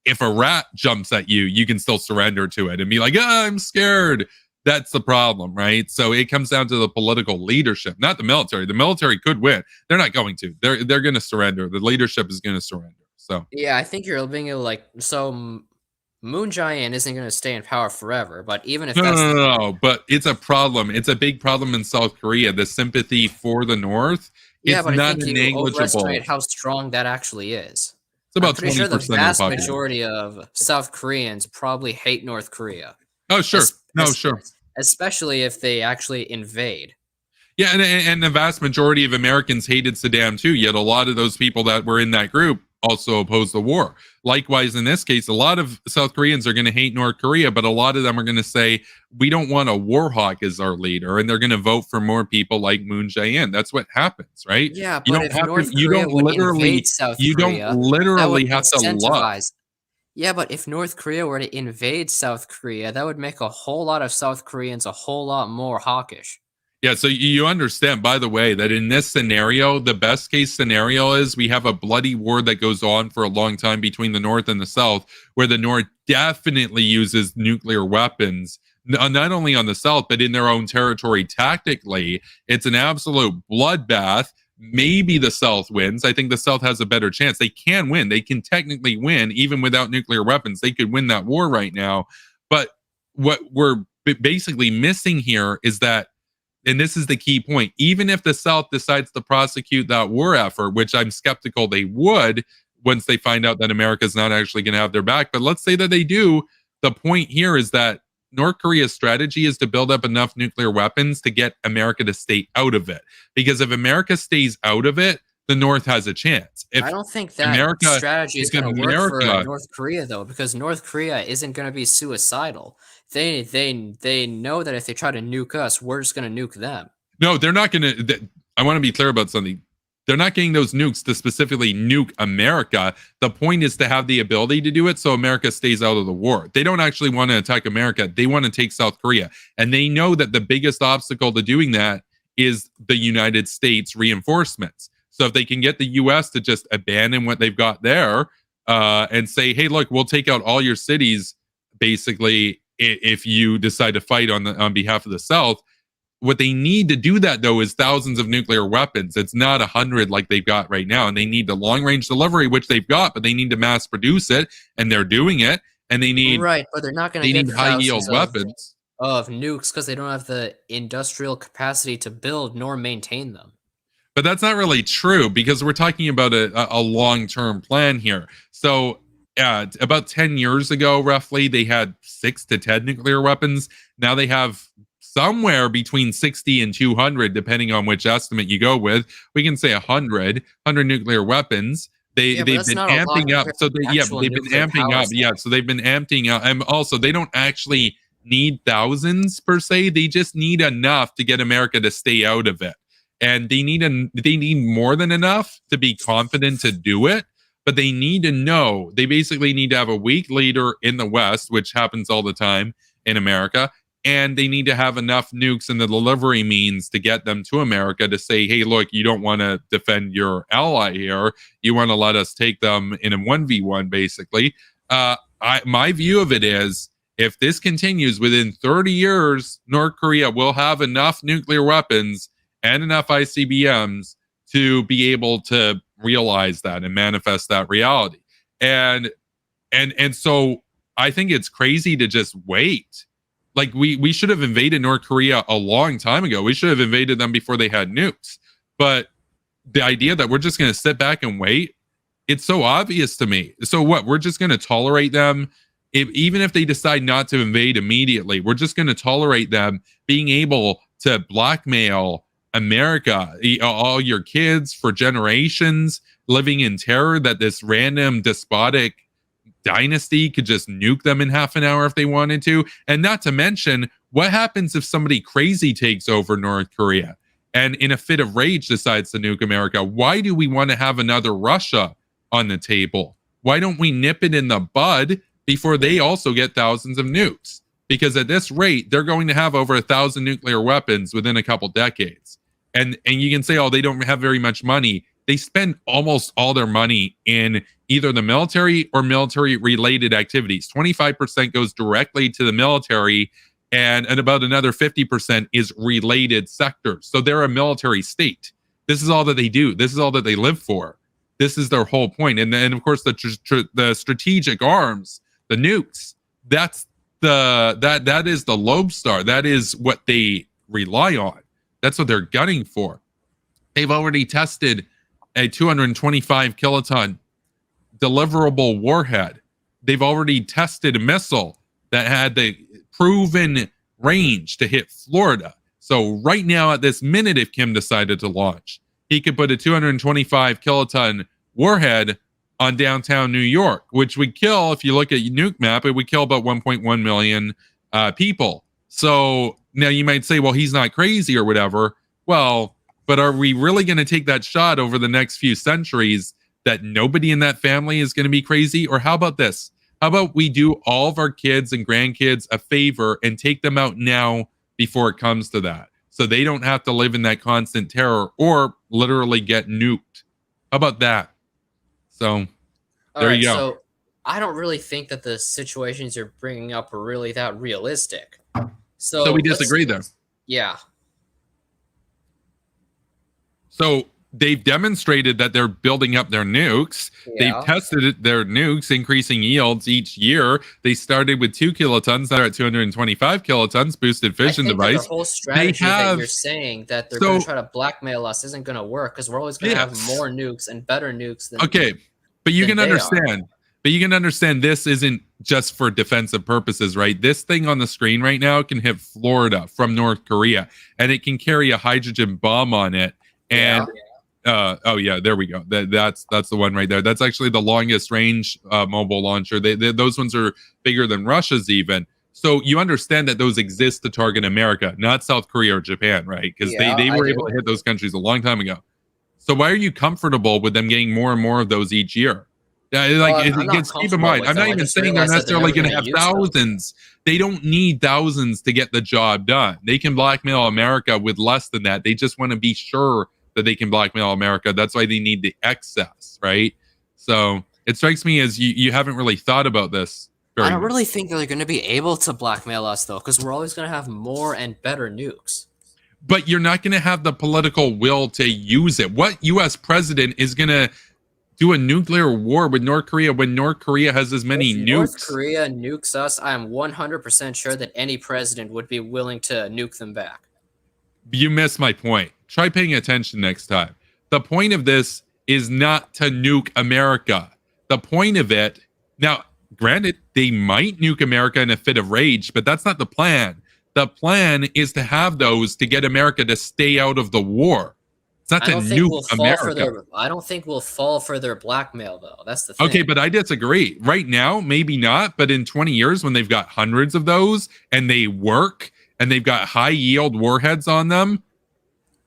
if a rat jumps at you, you can still surrender to it and be like, I'm scared. That's the problem, right? So it comes down to the political leadership, not the military. The military could win. They're not going to. They're going to surrender. The leadership is going to surrender. So yeah, I think you're being like, so Moon Jae-in isn't going to stay in power forever. But even if no, but it's a problem. It's a big problem in South Korea. The sympathy for the North. Yeah, but I think you overestimate how strong that actually is. It's about 20% sure the vast of the majority of South Koreans probably hate North Korea. Oh, sure. Sure. Especially if they actually invade. Yeah, and the vast majority of Americans hated Saddam too, yet a lot of those people that were in that group also opposed the war. Likewise, in this case, a lot of South Koreans are going to hate North Korea, but a lot of them are going to say, we don't want a war hawk as our leader, and they're going to vote for more people like Moon Jae-in. That's what happens, right? Yeah, but if North Korea would invade South Korea, you don't literally have to love. Yeah, but if North Korea were to invade South Korea, that would make a whole lot of South Koreans a whole lot more hawkish. Yeah, so you understand, by the way, that in this scenario, the best case scenario is we have a bloody war that goes on for a long time between the North and the South, where the North definitely uses nuclear weapons, not only on the South, but in their own territory tactically. It's an absolute bloodbath. Maybe the South wins. I think the South has a better chance. They can win. They can technically win even without nuclear weapons. They could win that war right now. But what we're basically missing here is that, and this is the key point, even if the South decides to prosecute that war effort, which I'm skeptical they would once they find out that America's not actually going to have their back, but let's say that they do, the point here is that North Korea's strategy is to build up enough nuclear weapons to get America to stay out of it. Because if America stays out of it, the North has a chance. If I don't think that strategy is going to work for North Korea, though, because North Korea isn't going to be suicidal. They know that if they try to nuke us, we're just going to nuke them. No, they're not going to. I want to be clear about something. They're not getting those nukes to specifically nuke America. The point is to have the ability to do it so America stays out of the war. They don't actually want to attack America. They want to take South Korea. And they know that the biggest obstacle to doing that is the United States reinforcements. So if they can get the U.S. to just abandon what they've got there and say, hey, look, we'll take out all your cities, basically, if you decide to fight on behalf of the South. What they need to do that, though, is thousands of nuclear weapons. It's not 100 like they've got right now. And they need the long-range delivery, which they've got, but they need to mass produce it, and they're doing it. And they need right, but they're not going to get high-yield weapons of nukes because they don't have the industrial capacity to build nor maintain them. But that's not really true, because we're talking about a long-term plan here. So about 10 years ago, roughly, they had 6 to 10 nuclear weapons. Now they have somewhere between 60 and 200, depending on which estimate you go with. We can say 100 nuclear weapons. They've been amping up. So they've been amping up. Yeah, so they've been amping up. And also, they don't actually need thousands per se. They just need enough to get America to stay out of it. And they need more than enough to be confident to do it. But they need to know. They basically need to have a weak leader in the West, which happens all the time in America. And they need to have enough nukes and the delivery means to get them to America to say, hey, look, you don't want to defend your ally here. You want to let us take them in a 1v1, basically. My view of it is, if this continues, within 30 years, North Korea will have enough nuclear weapons and enough ICBMs to be able to realize that and manifest that reality. And so I think it's crazy to just wait. Like, we should have invaded North Korea a long time ago. We should have invaded them before they had nukes. But the idea that we're just going to sit back and wait It's so obvious to me. So what? We're just going to tolerate them, even if they decide not to invade immediately. We're just going to tolerate them being able to blackmail America, all your kids for generations, living in terror that this random despotic dynasty could just nuke them in half an hour if they wanted to. And not to mention, what happens if somebody crazy takes over North Korea and in a fit of rage decides to nuke America? Why do we want to have another Russia on the table? Why don't we nip it in the bud before they also get thousands of nukes? Because at this rate, they're going to have over 1,000 nuclear weapons within a couple decades. And you can say, oh, they don't have very much money. They spend almost all their money in either the military or military-related activities. 25% goes directly to the military, and about another 50% is related sectors. So they're a military state. This is all that they do. This is all that they live for. This is their whole point. And then, of course, the strategic arms, the nukes, that is the lodestar. That is what they rely on. That's what they're gunning for. They've already tested a 225 kiloton deliverable warhead. They've already tested a missile that had the proven range to hit Florida. So right now, at this minute, if Kim decided to launch, he could put a 225 kiloton warhead on downtown New York, which would kill, if you look at nuke map, it would kill about 1.1 million people. So now you might say, well, he's not crazy or whatever. Well, but are we really going to take that shot over the next few centuries that nobody in that family is going to be crazy? Or how about this? How about we do all of our kids and grandkids a favor and take them out now before it comes to that, so they don't have to live in that constant terror or literally get nuked? How about that? So there you go. So I don't really think that the situations you're bringing up are really that realistic. So we disagree there. Yeah. So they've demonstrated that they're building up their nukes. Yeah. They've tested their nukes, increasing yields each year. They started with 2 kilotons. They're at 225 kilotons, boosted fission device. The whole strategy that you're saying that they're going to try to blackmail us isn't going to work, because we're always going to have more nukes and better nukes than but you can understand. But you can understand this isn't just for defensive purposes, right? This thing on the screen right now can hit Florida from North Korea, and it can carry a hydrogen bomb on it. And oh yeah, there we go. That's the one right there. That's actually the longest range mobile launcher. Those ones are bigger than Russia's even. So you understand that those exist to target America, not South Korea or Japan, right? Because they were able to hit those countries a long time ago. So why are you comfortable with them getting more and more of those each year? Keep in mind, I'm not even saying they're necessarily going to have thousands. They don't need thousands to get the job done. They can blackmail America with less than that. They just want to be sure that they can blackmail America. That's why they need the excess, right? So it strikes me as you haven't really thought about this. I don't really think they're going to be able to blackmail us, though, because we're always going to have more and better nukes. But you're not going to have the political will to use it. What U.S. president is going to do a nuclear war with North Korea when North Korea has as many nukes? North Korea nukes us, I am 100% sure that any president would be willing to nuke them back. You missed my point. Try paying attention next time. The point of this is not to nuke America. The point of it, now, granted, they might nuke America in a fit of rage, but that's not the plan. The plan is to have those to get America to stay out of the war. It's not to nuke America. I don't think we'll fall for their blackmail, though. That's the thing. Okay, but I disagree. Right now, maybe not, but in 20 years, when they've got hundreds of those and they work and they've got high yield warheads on them,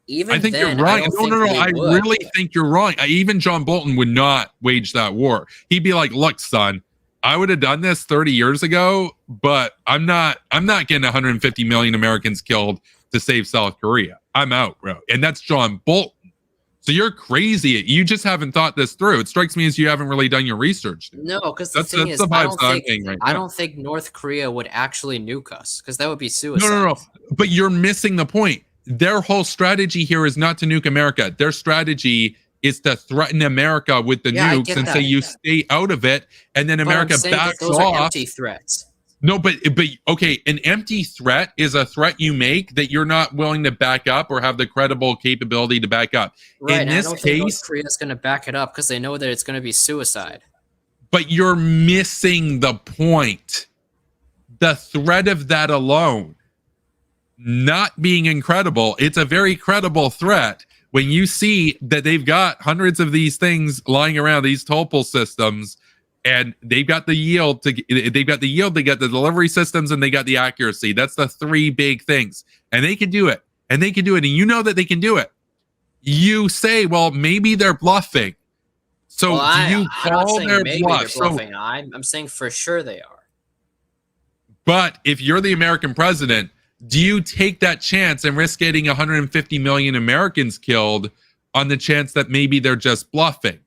I think you're right. No. I really think you're wrong. Even John Bolton would not wage that war. He'd be like, look, son, I would have done this 30 years ago, but I'm not getting 150 million Americans killed to save South Korea. I'm out, bro. And that's John Bolton. So you're crazy. You just haven't thought this through. It strikes me as you haven't really done your research. No, because the thing is, I don't think North Korea would actually nuke us, because that would be suicide. No. But you're missing the point. Their whole strategy here is not to nuke America. Their strategy is to threaten America with the nukes and say you stay out of it, and then America backs off. Those are empty threats. No, but okay, an empty threat is a threat you make that you're not willing to back up or have the credible capability to back up. Right, in and this I don't case, think North Korea's going to back it up because they know that it's going to be suicide. But you're missing the point. The threat of that alone, not being incredible, it's a very credible threat when you see that they've got hundreds of these things lying around, these topol systems, and they've got the yield, they got the delivery systems, and they got the accuracy. That's the three big things. And they can do it. And you know that they can do it. You say, well, maybe they're bluffing. So do you call their bluff? I'm saying for sure they are. But if you're the American president, do you take that chance and risk getting 150 million Americans killed on the chance that maybe they're just bluffing?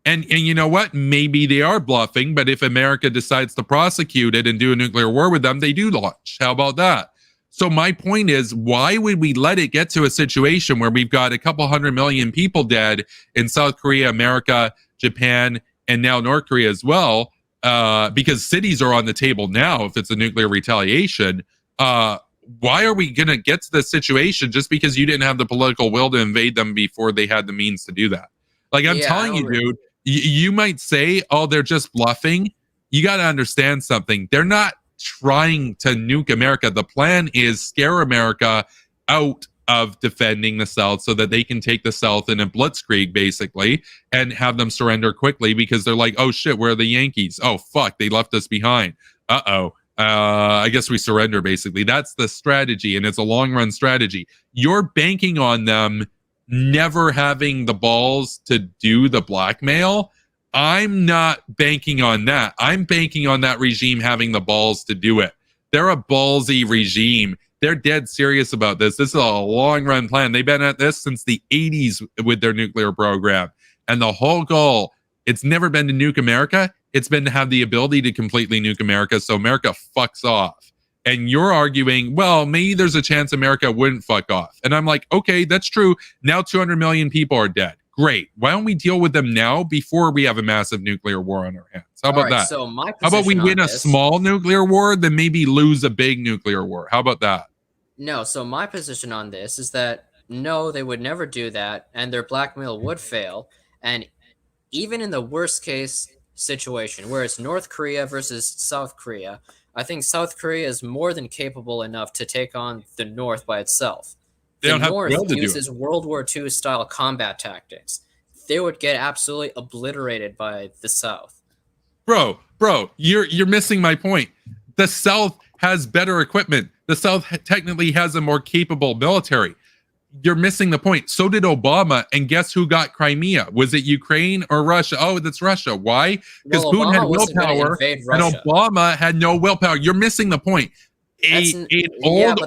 And you know what? Maybe they are bluffing, but if America decides to prosecute it and do a nuclear war with them, they do launch. How about that? So my point is, why would we let it get to a situation where we've got a couple 100 million people dead in South Korea, America, Japan, and now North Korea as well, because cities are on the table now if it's a nuclear retaliation. Why are we going to get to this situation just because you didn't have the political will to invade them before they had the means to do that? Like, I'm telling you, dude, you might say, oh, they're just bluffing. You got to understand something. They're not trying to nuke America. The plan is scare America out of defending the South so that they can take the South in a blitzkrieg, basically, and have them surrender quickly because they're like, oh, shit, where are the Yankees? Oh, fuck, they left us behind. Uh-oh. I guess we surrender, basically. That's the strategy, and it's a long-run strategy. You're banking on them never having the balls to do the blackmail. I'm not banking on that. I'm banking on that regime having the balls to do it. They're a ballsy regime. They're dead serious about this. This is a long-run plan. They've been at this since the 80s with their nuclear program. And the whole goal, it's never been to nuke America. It's been to have the ability to completely nuke America so America fucks off. And you're arguing, well, maybe there's a chance America wouldn't fuck off. And I'm like, okay, that's true. Now 200 million people are dead. Great. Why don't we deal with them now before we have a massive nuclear war on our hands? How about that? So my How about we win a small nuclear war, then maybe lose a big nuclear war? How about that? No, so my position on this is that no, they would never do that, and their blackmail would fail. And even in the worst case situation, where it's North Korea versus South Korea, I think South Korea is more than capable enough to take on the North by itself. The North uses World War II style combat tactics. They would get absolutely obliterated by the South. Bro, you're missing my point. The South has better equipment. The South technically has a more capable military. You're missing the point. So did Obama, and guess who got Crimea? Was it Ukraine or Russia? Oh, that's Russia. Why? Because Putin had willpower, and Obama had no willpower. You're missing the point. An old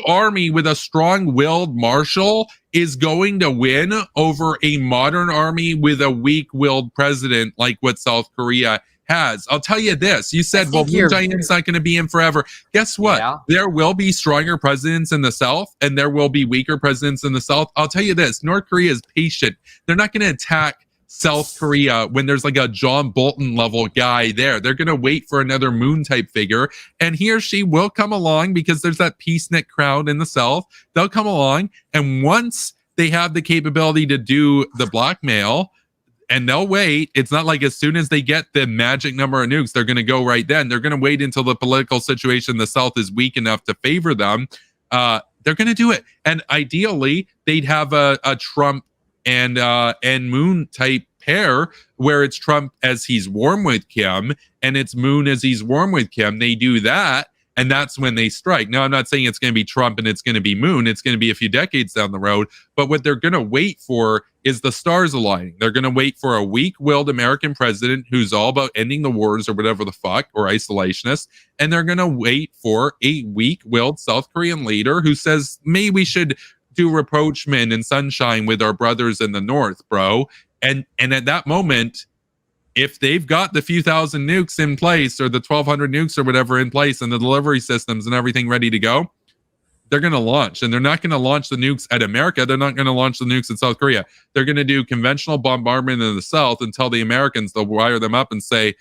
army with a strong-willed marshal is going to win over a modern army with a weak-willed president like what South Korea has. I'll tell you this. You said, well, Moon Jae-in's not going to be in forever. Guess what? Yeah. There will be stronger presidents in the South, and there will be weaker presidents in the South. I'll tell you this. North Korea is patient. They're not going to attack South Korea when there's like a John Bolton level guy there. They're going to wait for another Moon type figure, and he or she will come along because there's that peacenik crowd in the South. They'll come along, and once they have the capability to do the blackmail, and they'll wait. It's not like as soon as they get the magic number of nukes, they're going to go right then. They're going to wait until the political situation in the South is weak enough to favor them. They're going to do it. And ideally, they'd have a Trump and Moon type pair where it's Trump as he's warm with Kim and it's Moon as he's warm with Kim. They do that, and that's when they strike. Now, I'm not saying it's going to be Trump and it's going to be Moon. It's going to be a few decades down the road. But what they're going to wait for is the stars aligning. They're going to wait for a weak-willed American president who's all about ending the wars or whatever the fuck, or isolationist. And they're going to wait for a weak-willed South Korean leader who says, maybe we should do rapprochement and sunshine with our brothers in the North, bro. And at that moment, if they've got the few thousand nukes in place or the 1,200 nukes or whatever in place and the delivery systems and everything ready to go, they're going to launch, and they're not going to launch the nukes at America. They're not going to launch the nukes in South Korea. They're going to do conventional bombardment in the South and tell the Americans, they'll wire them up and say,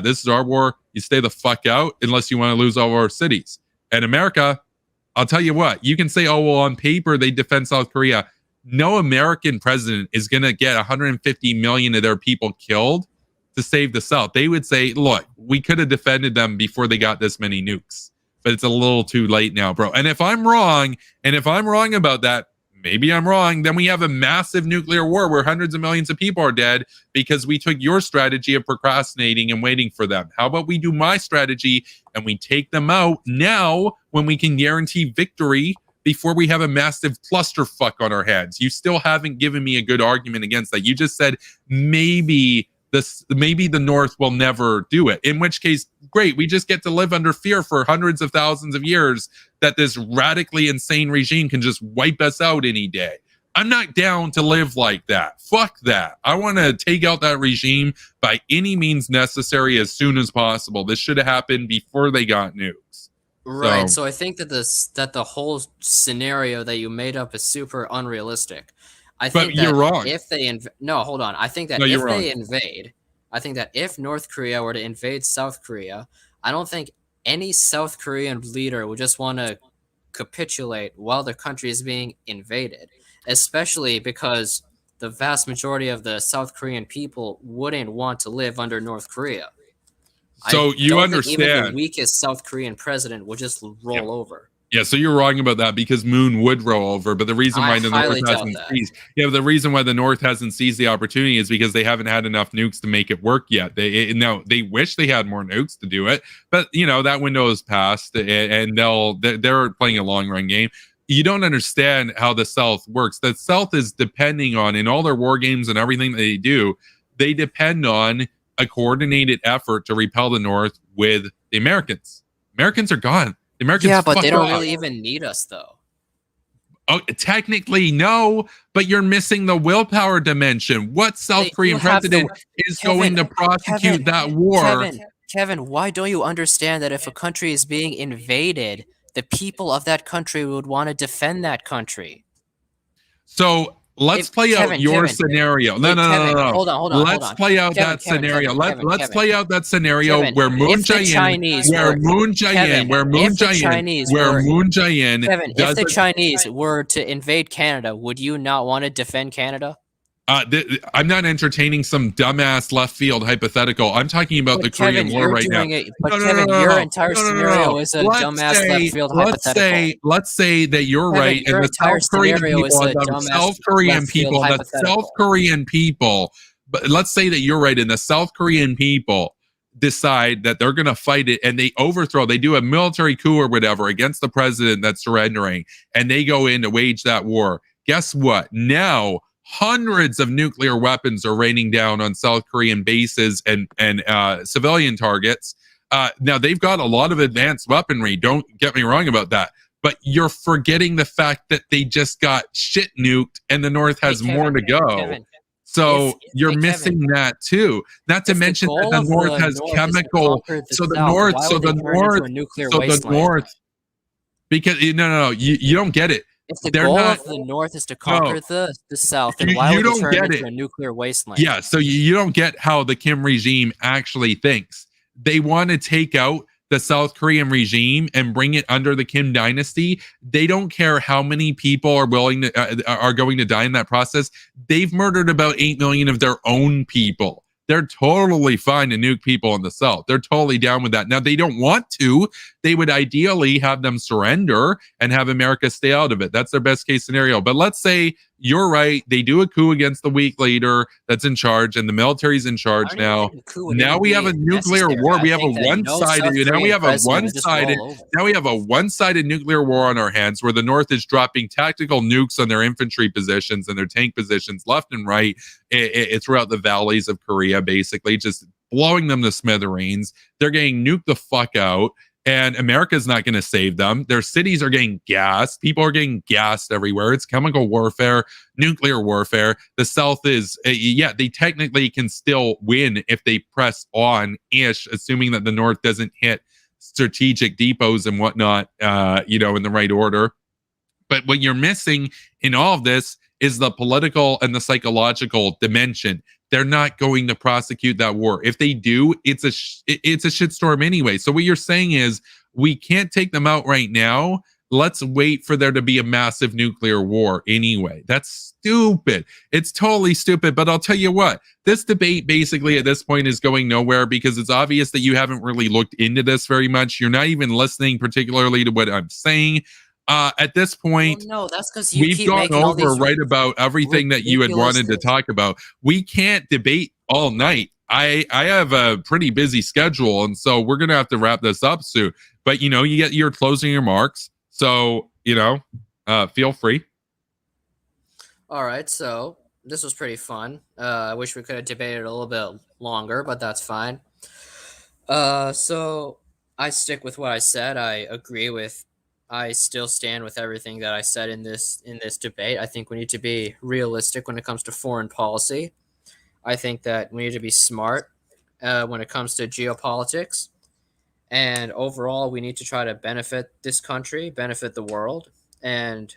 this is our war. You stay the fuck out unless you want to lose all our cities. And America, I'll tell you what, you can say, oh, well, on paper, they defend South Korea. No American president is going to get 150 million of their people killed to save the South. They would say, look, we could have defended them before they got this many nukes. But it's a little too late now, bro. And if I'm wrong about that, maybe I'm wrong, then we have a massive nuclear war where hundreds of millions of people are dead because we took your strategy of procrastinating and waiting for them. How about we do my strategy and we take them out now when we can guarantee victory before we have a massive clusterfuck on our heads? You still haven't given me a good argument against that. You just said maybe the North will never do it, in which case, great, we just get to live under fear for hundreds of thousands of years that this radically insane regime can just wipe us out any day. I'm not down to live like that. Fuck that. I want to take out that regime by any means necessary as soon as possible. This should have happened before they got nukes. Right. So I think that the whole scenario that you made up is super unrealistic. I think but you're wrong. If they hold on. I think that if they invade, I think that if North Korea were to invade South Korea, I don't think any South Korean leader would just want to capitulate while their country is being invaded, especially because the vast majority of the South Korean people wouldn't want to live under North Korea. So you understand, even the weakest South Korean president would just roll over. Yeah, so you're wrong about that because Moon would roll over, but the reason why the North hasn't seized the opportunity is because they haven't had enough nukes to make it work yet. They wish they had more nukes to do it, but that window is passed, and they're playing a long run game. You don't understand how the South works. The South is depending on, in all their war games and everything that they do, they depend on a coordinated effort to repel the North with the Americans. Americans are gone. The Americans, but they don't really even need us, though. Oh, technically, no, but you're missing the willpower dimension. What South Korean president is going to prosecute that war? Kevin, why don't you understand that if a country is being invaded, the people of that country would want to defend that country? So let's play out your scenario. No. Hold on. Let's play out that scenario. Let's play out that scenario where Moon Jae-in, if the Chinese were to invade Canada, would you not want to defend Canada? I'm not entertaining some dumbass left field hypothetical. I'm talking about the Korean War right now. Kevin, your entire scenario is a dumbass left field hypothetical. Let's say that you're right, and the South Korean people, but let's say that you're right, and the South Korean people decide that they're going to fight it, and they do a military coup or whatever against the president that's surrendering, and they go in to wage that war. Guess what? Now hundreds of nuclear weapons are raining down on South Korean bases and civilian targets. Now, they've got a lot of advanced weaponry. Don't get me wrong about that. But you're forgetting the fact that they just got shit nuked and the North has more to go. So you're missing that too. Not to mention that the North has chemical. So the North, because no, you don't get it. If the goal of the North is to conquer the South, then why would it turn into a nuclear wasteland? Yeah, so you don't get how the Kim regime actually thinks. They want to take out the South Korean regime and bring it under the Kim dynasty. They don't care how many people are going to die in that process. They've murdered about 8 million of their own people. They're totally fine to nuke people in the South. They're totally down with that. Now, they don't want to. They would ideally have them surrender and have America stay out of it. That's their best case scenario. But let's say you're right. They do a coup against the weak leader that's in charge, and the military's in charge now. Now we have a nuclear war. We have a one-sided. Now we have a one-sided. Now we have a one-sided nuclear war on our hands, where the North is dropping tactical nukes on their infantry positions and their tank positions left and right throughout the valleys of Korea, basically just blowing them to smithereens. They're getting nuked the fuck out. And America's not going to save them. Their cities are getting gassed. People are getting gassed everywhere. It's chemical warfare, nuclear warfare. The South is, they technically can still win if they press on-ish, assuming that the North doesn't hit strategic depots and whatnot, in the right order. But what you're missing in all of this is the political and the psychological dimension. They're not going to prosecute that war. If they do, it's a shitstorm anyway. So what you're saying is we can't take them out right now. Let's wait for there to be a massive nuclear war anyway. That's stupid. It's totally stupid. But I'll tell you what, this debate basically at this point is going nowhere because it's obvious that you haven't really looked into this very much. You're not even listening particularly to what I'm saying. At this point, no, that's because we've gone over right about everything that you had wanted to talk about. We can't debate all night. I have a pretty busy schedule, and so we're gonna have to wrap this up soon. But you get your closing remarks, so feel free. All right, so this was pretty fun. I wish we could have debated a little bit longer, but that's fine. So I stick with what I said. I still stand with everything that I said in this debate. I think we need to be realistic when it comes to foreign policy. I think that we need to be smart when it comes to geopolitics. And overall, we need to try to benefit this country, benefit the world, and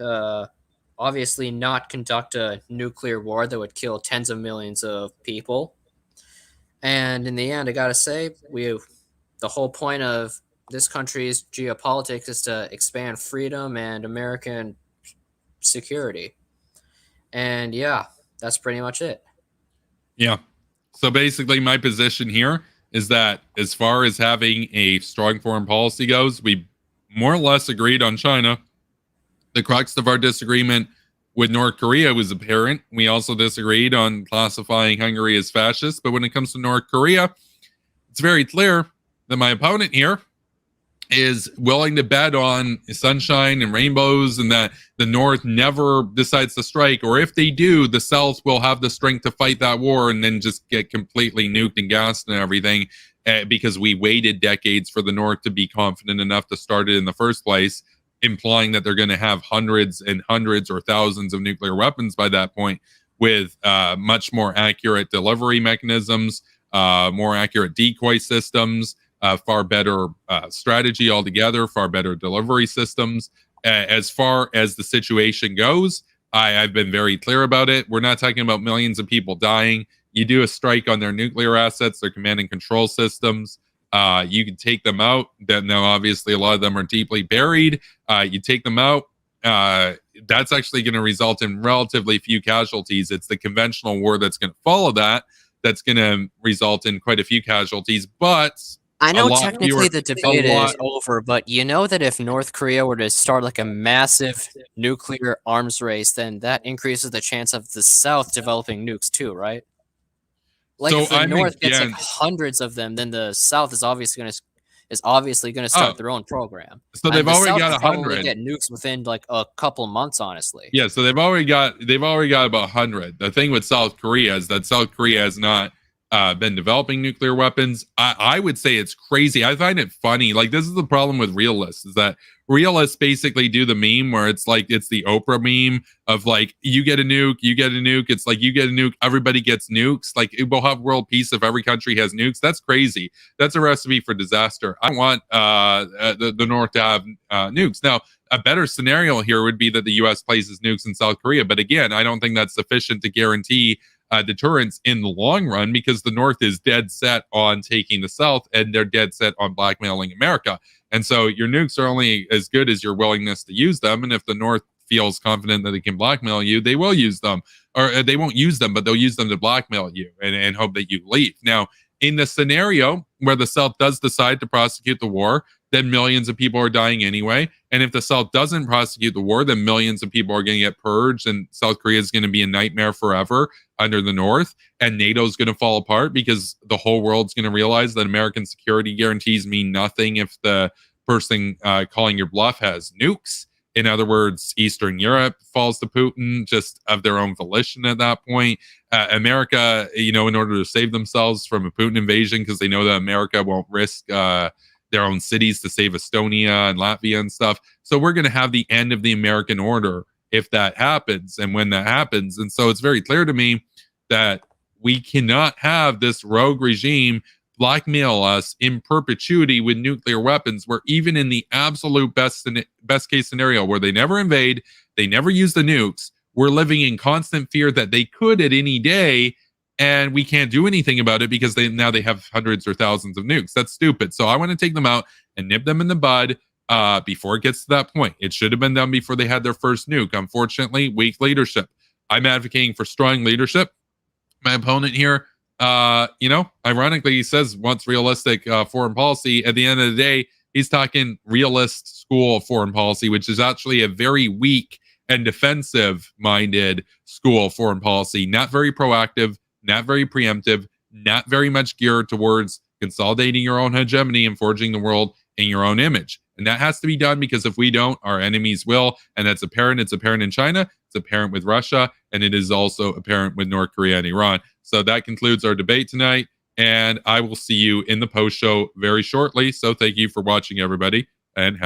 obviously not conduct a nuclear war that would kill tens of millions of people. And in the end, I gotta say, the whole point of this country's geopolitics is to expand freedom and American security. And yeah, that's pretty much it. Yeah. So basically my position here is that as far as having a strong foreign policy goes, we more or less agreed on China. The crux of our disagreement with North Korea was apparent. We also disagreed on classifying Hungary as fascist. But when it comes to North Korea, it's very clear that my opponent here is willing to bet on sunshine and rainbows and that the North never decides to strike, or if they do, the South will have the strength to fight that war and then just get completely nuked and gassed and everything because we waited decades for the North to be confident enough to start it in the first place, implying that they're going to have hundreds and hundreds or thousands of nuclear weapons by that point with much more accurate delivery mechanisms, more accurate decoy systems, far better strategy altogether, far better delivery systems. As far as the situation goes, I've been very clear about it. We're not talking about millions of people dying. You do a strike on their nuclear assets, their command and control systems. You can take them out. Now, obviously, a lot of them are deeply buried. You take them out. That's actually going to result in relatively few casualties. It's the conventional war that's going to follow that's going to result in quite a few casualties. But I know technically the debate is over, but you know that if North Korea were to start like a massive nuclear arms race, then that increases the chance of the South developing nukes too, right? Like if the North gets like hundreds of them, then the South is obviously going to start their own program. So they've already got 100. Get nukes within like a couple months, honestly. Yeah, so they've already got about 100. The thing with South Korea is that South Korea has not been developing nuclear weapons. I would say it's crazy. I find it funny. Like, this is the problem with realists, is that realists basically do the meme where it's like, it's the Oprah meme of like, you get a nuke, you get a nuke. It's like, you get a nuke, everybody gets nukes. Like, it will have world peace if every country has nukes. That's crazy. That's a recipe for disaster. I want the North to have nukes. Now, a better scenario here would be that the U.S. places nukes in South Korea. But again, I don't think that's sufficient to guarantee deterrence in the long run, because the North is dead set on taking the South and they're dead set on blackmailing America. And so your nukes are only as good as your willingness to use them. And if the North feels confident that they can blackmail you, they will use them, or they won't use them, but they'll use them to blackmail you and hope that you leave. Now, in the scenario where the South does decide to prosecute the war, then millions of people are dying anyway. And if the South doesn't prosecute the war, then millions of people are going to get purged, and South Korea is going to be a nightmare forever under the North, and NATO is going to fall apart because the whole world's going to realize that American security guarantees mean nothing if the person calling your bluff has nukes. In other words, Eastern Europe falls to Putin just of their own volition at that point. America, in order to save themselves from a Putin invasion, because they know that America won't risk their own cities to save Estonia and Latvia and stuff. So we're going to have the end of the American order if that happens and when that happens. And so it's very clear to me that we cannot have this rogue regime blackmail us in perpetuity with nuclear weapons, where even in the absolute best case scenario, where they never invade, they never use the nukes, we're living in constant fear that they could at any day, and we can't do anything about it because now they have hundreds or thousands of nukes. That's stupid. So I want to take them out and nip them in the bud before it gets to that point. It should have been done before they had their first nuke. Unfortunately, weak leadership. I'm advocating for strong leadership. My opponent here, ironically, he says wants realistic foreign policy. At the end of the day, he's talking realist school of foreign policy, which is actually a very weak and defensive-minded school of foreign policy. Not very proactive, not very preemptive, not very much geared towards consolidating your own hegemony and forging the world in your own image. And that has to be done, because if we don't, our enemies will. And that's apparent. It's apparent in China. It's apparent with Russia. And it is also apparent with North Korea and Iran. So that concludes our debate tonight. And I will see you in the post show very shortly. So thank you for watching, everybody. And